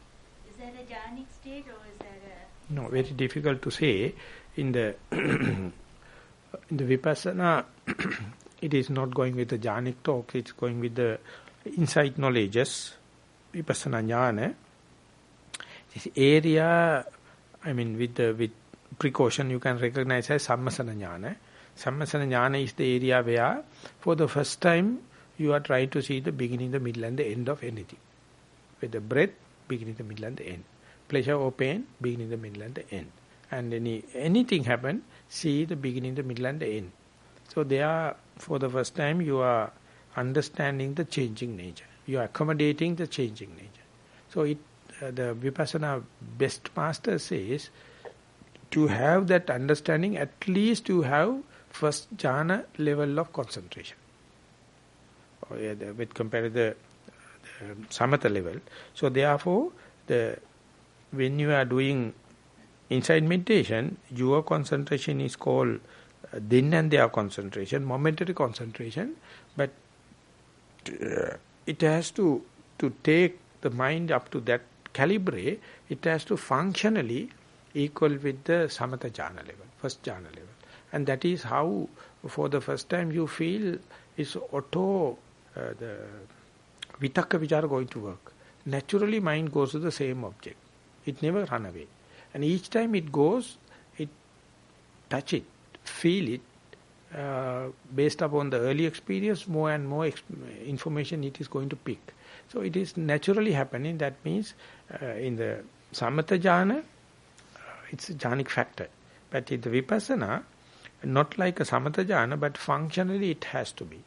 Is that a jhanic state or is that a...
No, very difficult to say. In the in the Vipassana, it is not going with the jhanic talk, it's going with the insight knowledges, Vipassana jhana. This area, I mean, with precaution, you can recognize as Sammasana jhana. Sammasana jhana is the area where, for the first time, you are trying to see the beginning, the middle and the end of anything. With the breath, beginning, the middle and the end. Pleasure or pain, beginning, the middle and the end. And anything happen, see the beginning, the middle and the end. So there, for the first time, you are understanding the changing nature. You are accommodating the changing nature. So the Vipassana best master says, to have that understanding, at least you have first jhana level of concentration. With compared to the samatha level. So therefore, when you are doing inside meditation, your concentration is called then and there concentration, momentary concentration, but it has to take the mind up to that calibre, it has to functionally equal with the samatha jhana level, first jhana level. And that is how, for the first time, you feel it's auto, the vitakka vichara going to work. Naturally, mind goes to the same object. It never run away. And each time it goes, it touch it, feel it, based upon the early experience, more and more information it is going to pick. So it is naturally happening. That means in the samatha jhana, it's a jhanic factor. But in the vipassana, not like a samatha jhana, but functionally it has to be.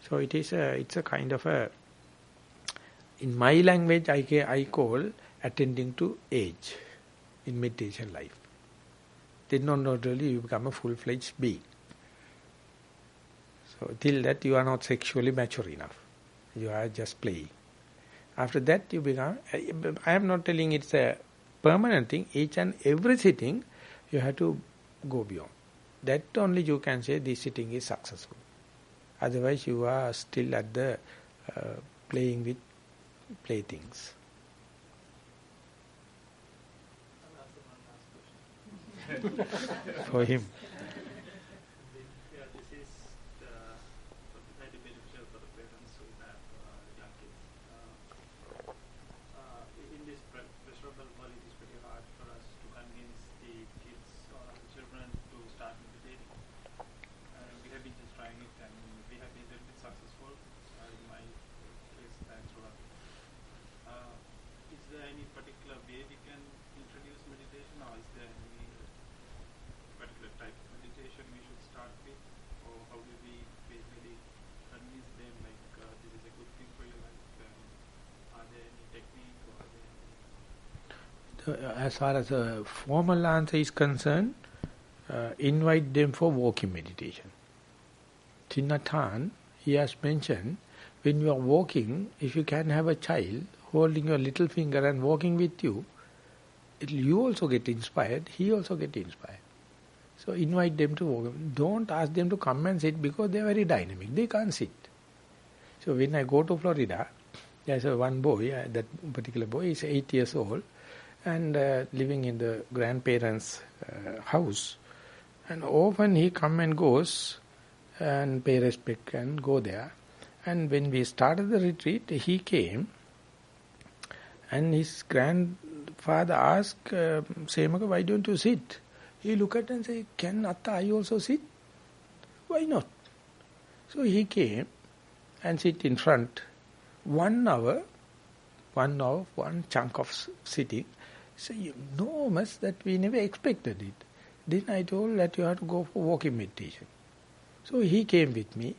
So it's a kind of a, in my language I call attending to age in meditation life. Then not really you become a full-fledged being. So till that you are not sexually mature enough. You are just playing. After that you become, I am not telling it's a permanent thing, each and every sitting you have to go beyond. That only you can say this sitting is successful. Otherwise you are still at the playing with playthings. For him.
Yeah, this is highly beneficial for the parents who have young kids. In this preferable world, it is pretty hard for us to convince the kids or the children to start meditating. We have been just trying it and we have been a little bit successful. In my case, thanks to is there any particular way we can introduce meditation, or is there any particular type of meditation we should start with, or how do we basically convince them like this is a good thing for your life? Are there any technique or are there any...
As far as a formal answer is concerned, invite them for walking meditation. Chinathan, he has mentioned, when you are walking, if you can have a child holding your little finger and walking with you, you also get inspired, he also get inspired. So invite them to walk. Don't ask them to come and sit because they are very dynamic. They can't sit. So when I go to Florida, there's one boy, that particular boy is 8 years old and living in the grandparents' house. And often he come and goes and pay respect and go there. And when we started the retreat, he came and his grandfather asked, Semaka, why don't you sit? He looked at and said, can Atta, I also sit? Why not? So he came and sit in front 1 hour, one chunk of sitting. So enormous that we never expected it. Then I told that you have to go for walking meditation. So he came with me.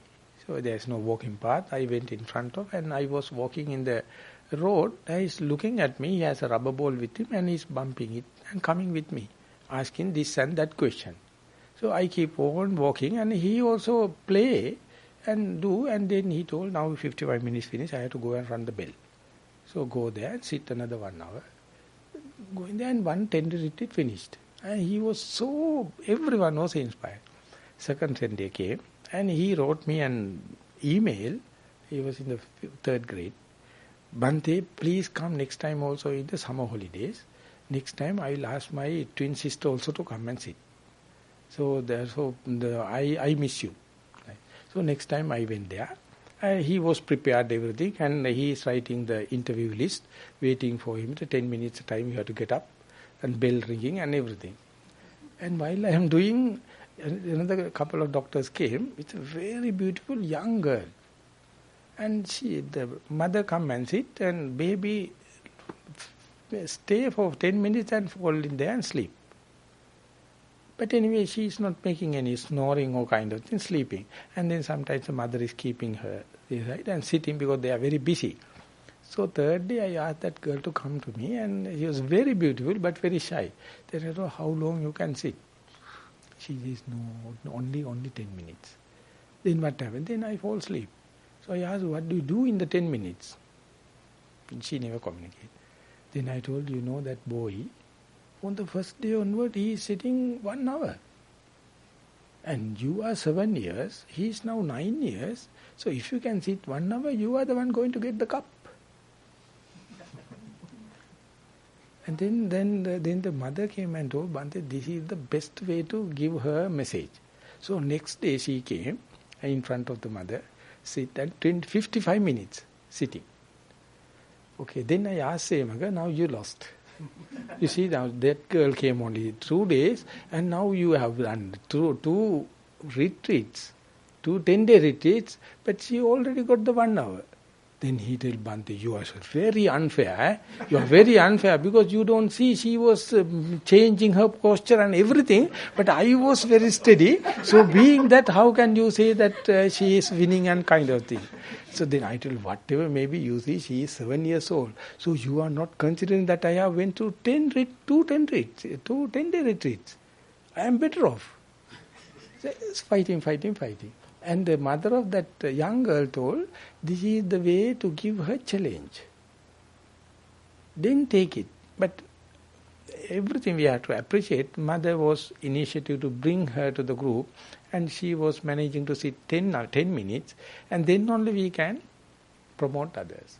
So there's no walking path. I went in front of and I was walking in the road. He's looking at me. He has a rubber ball with him and he's bumping it and coming with me, asking this and that question. So I keep on walking and he also play and do, and then he told, now 55 minutes finished, I have to go and run the bell. So go there and sit another 1 hour. Going there and 1 10-day retreat finished. And he was so, everyone was inspired. Second 10 day came and he wrote me an email. He was in the 3rd grade. Bhante, please come next time also in the summer holidays. Next time I will ask my twin sister also to come and sit. So therefore I miss you. So next time I went there. He was prepared everything and he is writing the interview list, waiting for him. The 10 minutes time you have to get up and bell ringing and everything. And while I am doing, another couple of doctors came. It's a very beautiful young girl. And the mother come and sit and baby stay for 10 minutes and fall in there and sleep. But anyway, she is not making any snoring or kind of thing, sleeping. And then sometimes the mother is keeping her right and sitting because they are very busy. So 3rd day I asked that girl to come to me and she was very beautiful but very shy. Then I told, how long you can sit? She says, no, only 10 minutes. Then what happened? Then I fall asleep. So I asked, what do you do in the 10 minutes? And she never communicated. Then I told, you know that boy, on the first day onward, he is sitting 1 hour. And you are 7 years, he is now 9 years. So if you can sit 1 hour, you are the one going to get the cup. And then the mother came and told, Bhante, this is the best way to give her message. So next day she came in front of the mother, sit and 55 minutes sitting. Okay, then I asked Semaga, now you lost. You see, now that girl came only 2 days and now you have done two retreats, 2 10-day retreats, but she already got the 1 hour. Then he told Bhante, you are very unfair. You are very unfair because you don't see she was changing her posture and everything, but I was very steady. So being that, how can you say that she is winning and kind of thing? So then I told, whatever maybe you see, she is 7 years old. So you are not considering that I have went to 2 10-day retreats. I am better off. So it's fighting. And the mother of that young girl told, this is the way to give her challenge. Then take it. But everything we have to appreciate. Mother was initiative to bring her to the group and she was managing to sit 10 minutes and then only we can promote others.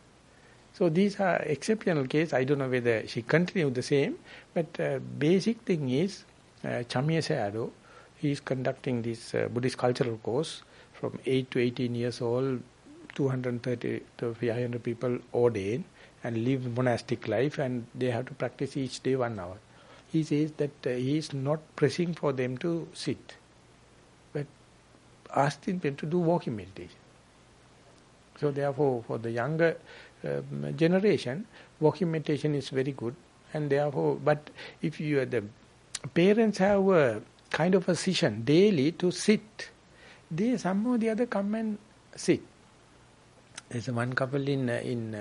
So these are exceptional cases. I don't know whether she continued the same, but basic thing is Chamya Sayadaw, he is conducting this Buddhist cultural course from 8 to 18 years old, 230 to 500 people ordained and live monastic life and they have to practice each day 1 hour. He says that he is not pressing for them to sit, but asking them to do walking meditation. So therefore, for the younger generation, walking meditation is very good. And therefore, but if you are the parents have a kind of a session daily to sit, they somehow or the other come and sit. There's one couple in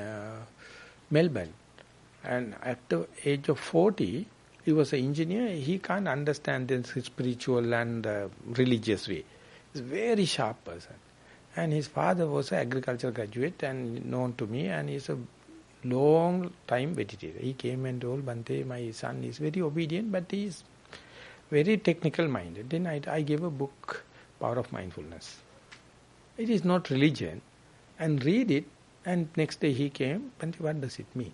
Melbourne, and at the age of 40, he was an engineer. He can't understand the spiritual and religious way. He's a very sharp person. And his father was an agriculture graduate and known to me, and he's a long time meditator. He came and told, Bhante, my son is very obedient, but he is very technical minded. Then I gave a book, Power of Mindfulness. It is not religion. And read it, and next day he came, and what does it mean?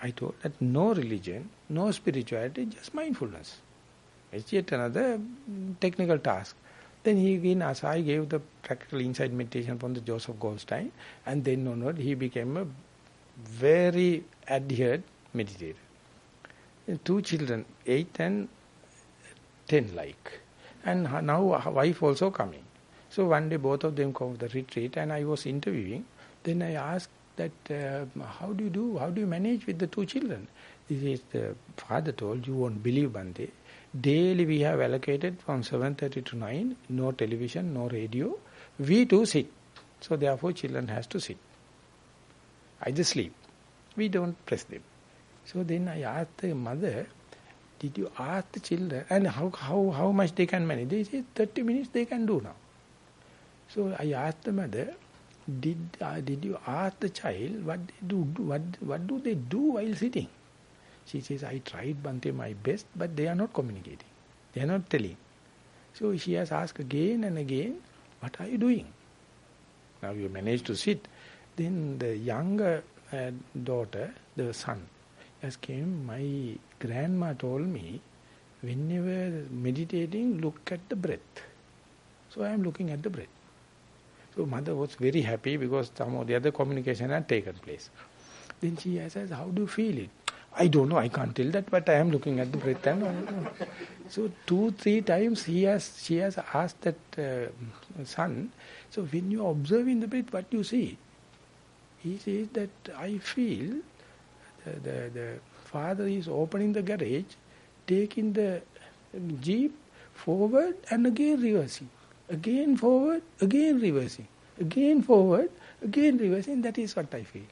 I told that no religion, no spirituality, just mindfulness. It's yet another technical task. Then he again asked, I gave the practical insight meditation from the Joseph Goldstein, and then onward he became a very adhered meditator. And 2 children, 8 and 10 like. And now wife also coming. So one day both of them come to the retreat and I was interviewing. Then I asked that, how do you manage with the 2 children? This is the father told, you won't believe Bhante. Daily we have allocated from 7:30 to 9, no television, no radio. We too sit. So therefore children has to sit. Either sleep. We don't press them. So then I asked the mother, did you ask the children, and how much they can manage? They say 30 minutes they can do now. So I asked the mother, did you ask the child what do they do while sitting? She says, I tried Bhante my best, but they are not communicating. They are not telling. So she has asked again and again, what are you doing? Now you manage to sit. Then the younger daughter, the son, has came, my grandma told me, whenever meditating, look at the breath. So I am looking at the breath. So mother was very happy because some of the other communication had taken place. Then she says, how do you feel it? I don't know, I can't tell that, but I am looking at the breath. And so 2-3 times she has asked that son, so when you are observing the breath, what do you see? He says that I feel the father is opening the garage, taking the jeep forward and again reversing. Again forward, again reversing. Again forward, again reversing. That is what I feel.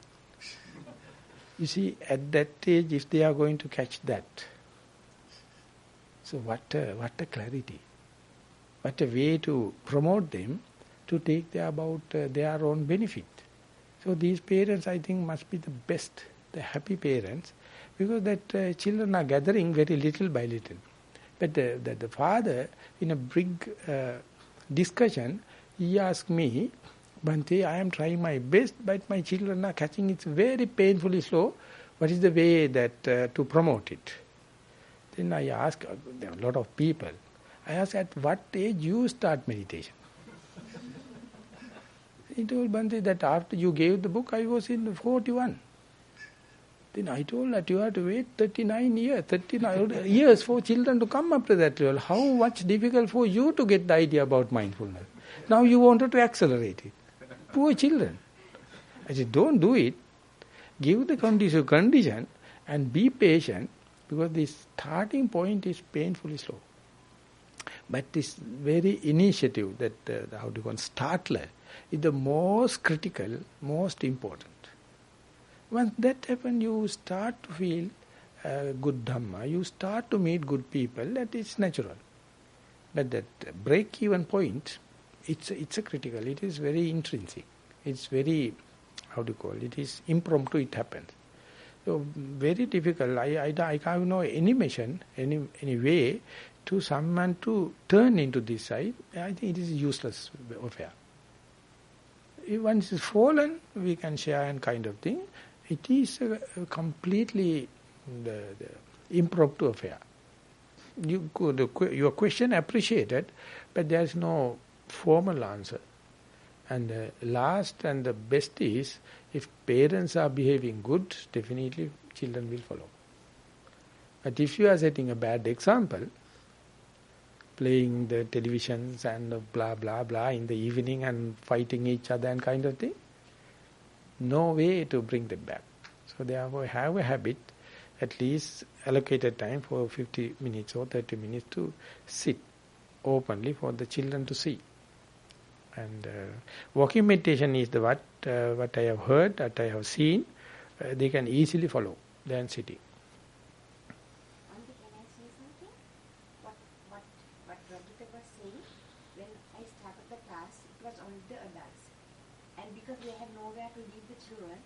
You see, at that age, if they are going to catch that, so what a clarity. What a way to promote them to take about their own benefit. So these parents, I think, must be the best, the happy parents, because that children are gathering very little by little. But the father, in a big discussion, he asked me, Bhante, I am trying my best, but my children are catching it very painfully slow. What is the way that to promote it? Then I asked, there are a lot of people, I asked, at what age you start meditation? He told Bhante that after you gave the book, I was in 41. Then I told that you have to wait 39 years for children to come up to that level. How much difficult for you to get the idea about mindfulness. Now you wanted to accelerate it. Poor children. I said, don't do it. Give the condition and be patient, because the starting point is painfully slow. But this very initiative, that how do you call it, startler, is the most critical, most important. Once that happens, you start to feel good Dhamma, you start to meet good people, that is natural. But that break-even point, it's a critical, it is very intrinsic. It's very, how do you call it, it is impromptu, it happens. So very difficult, I can't know any mission, any way to someone to turn into this side. I think it is a useless affair. If once it's fallen, we can share and kind of thing. It is a completely the impromptu affair. Your question appreciated, but there is no formal answer. And the last and the best is, if parents are behaving good, definitely children will follow. But if you are setting a bad example, playing the televisions and blah, blah, blah in the evening and fighting each other and kind of thing, no way to bring them back. So therefore have a habit, at least allocated time for 50 minutes or 30 minutes to sit openly for the children to see. And walking meditation is the what I have heard, that I have seen, they can easily follow than sitting.
Auntie, can I say something? What Rajita was saying, when I started the class, it was only the adults. And because they had nowhere to leave the children,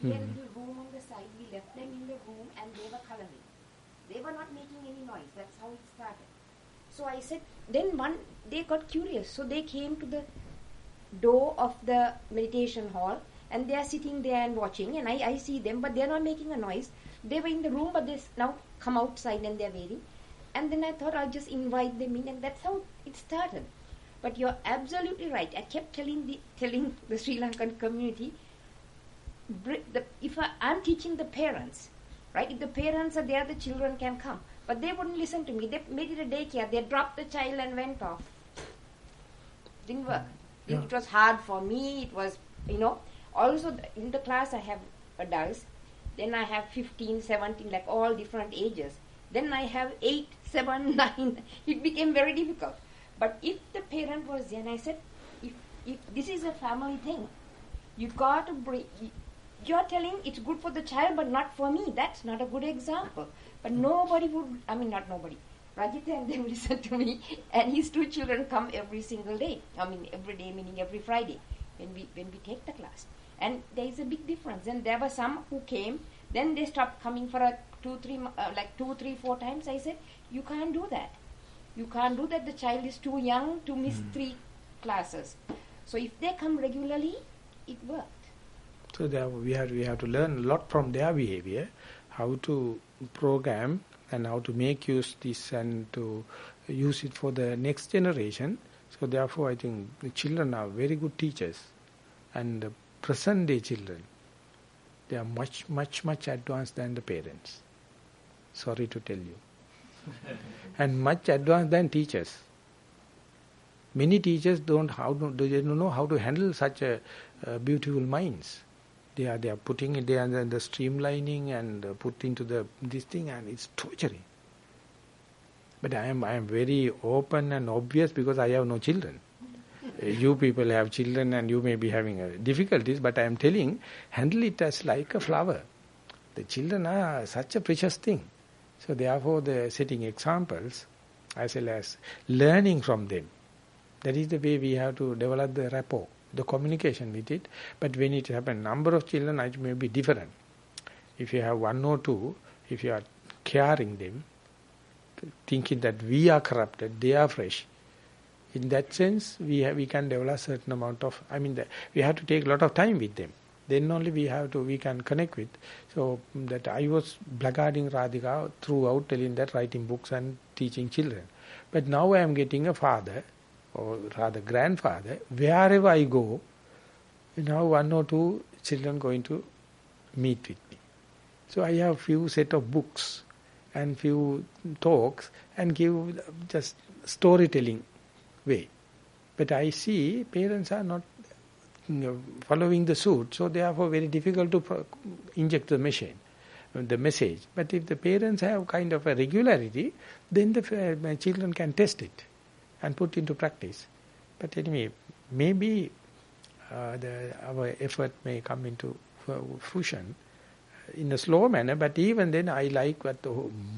we had a little room on the side, we left them in the room and they were coloring. They were not making any noise, that's how it started. So I said, then they got curious. So they came to the door of the meditation hall and they are sitting there and watching, and I see them, but they are not making a noise. They were in the room, but they now come outside and they are waiting. And then I thought I'll just invite them in, and that's how it started. But you're absolutely right. I kept telling the Sri Lankan community, if I'm teaching the parents, right? If the parents are there, the children can come. But they wouldn't listen to me. They made it a daycare. They dropped the child and went off. Didn't work.
Yeah.
It was hard for me. It was, Also, in the class I have adults. Then I have 15, 17, like all different ages. Then I have 8, 7, 9. It became very difficult. But if the parent was there, and I said, if this is a family thing, you got to bring. You're telling it's good for the child, but not for me. That's not a good example. But nobody would. Not nobody. Rajit and they would listen to me, and his 2 children come every single day. Every day meaning every Friday when we take the class. And there is a big difference. And there were some who came, then they stopped coming for 2, 3, 4 times. I said, you can't do that. You can't do that. The child is too young to miss 3 classes. So if they come regularly, it worked.
So we have to learn a lot from their behavior, how to program and how to make use this and to use it for the next generation. So therefore I think the children are very good teachers, and the present day children, they are much, much, much advanced than the parents. Sorry to tell you. And much advanced than teachers. Many teachers don't know how to handle such a beautiful minds. They are putting it there and the streamlining and put into this thing, and it's torturing. But I am very open and obvious because I have no children. You people have children and you may be having difficulties, but I am telling, handle it as like a flower. The children are such a precious thing. So therefore the setting examples as well as learning from them. That is the way we have to develop the rapport, the communication with it. But when it happens, number of children it may be different. If you have 1 or 2, if you are caring them, thinking that we are corrupted, they are fresh. In that sense, we can develop certain amount of, we have to take a lot of time with them. Then only we can connect with. So that I was blackguarding Radhika throughout, telling that writing books and teaching children. But now I am getting a father, or rather grandfather, wherever I go, now 1 or 2 children going to meet with me. So I have few set of books and few talks and give just storytelling way. But I see parents are not following the suit, so therefore very difficult to inject the message. But if the parents have kind of a regularity, then the children can test it and put into practice. But anyway, maybe our effort may come into fruition in a slow manner, but even then I like what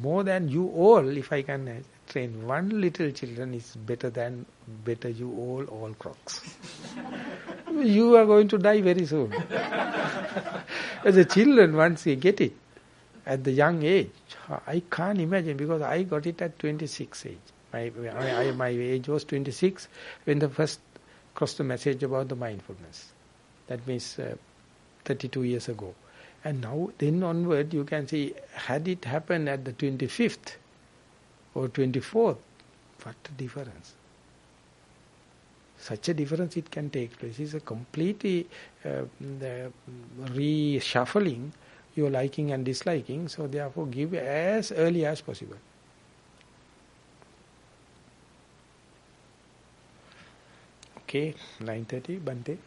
more than you all, if I can train 1 little children is better you all crocs. You are going to die very soon. As the children, once they get it at the young age, I can't imagine, because I got it at 26 age. My age was 26 when the first crossed the message about the mindfulness. That means 32 years ago. And now, then onward, you can see, had it happened at the 25th or 24th, what a difference. Such a difference it can take place. It's a completely reshuffling your liking and disliking. So therefore, give as early as possible. Okay, 9:30, Bante.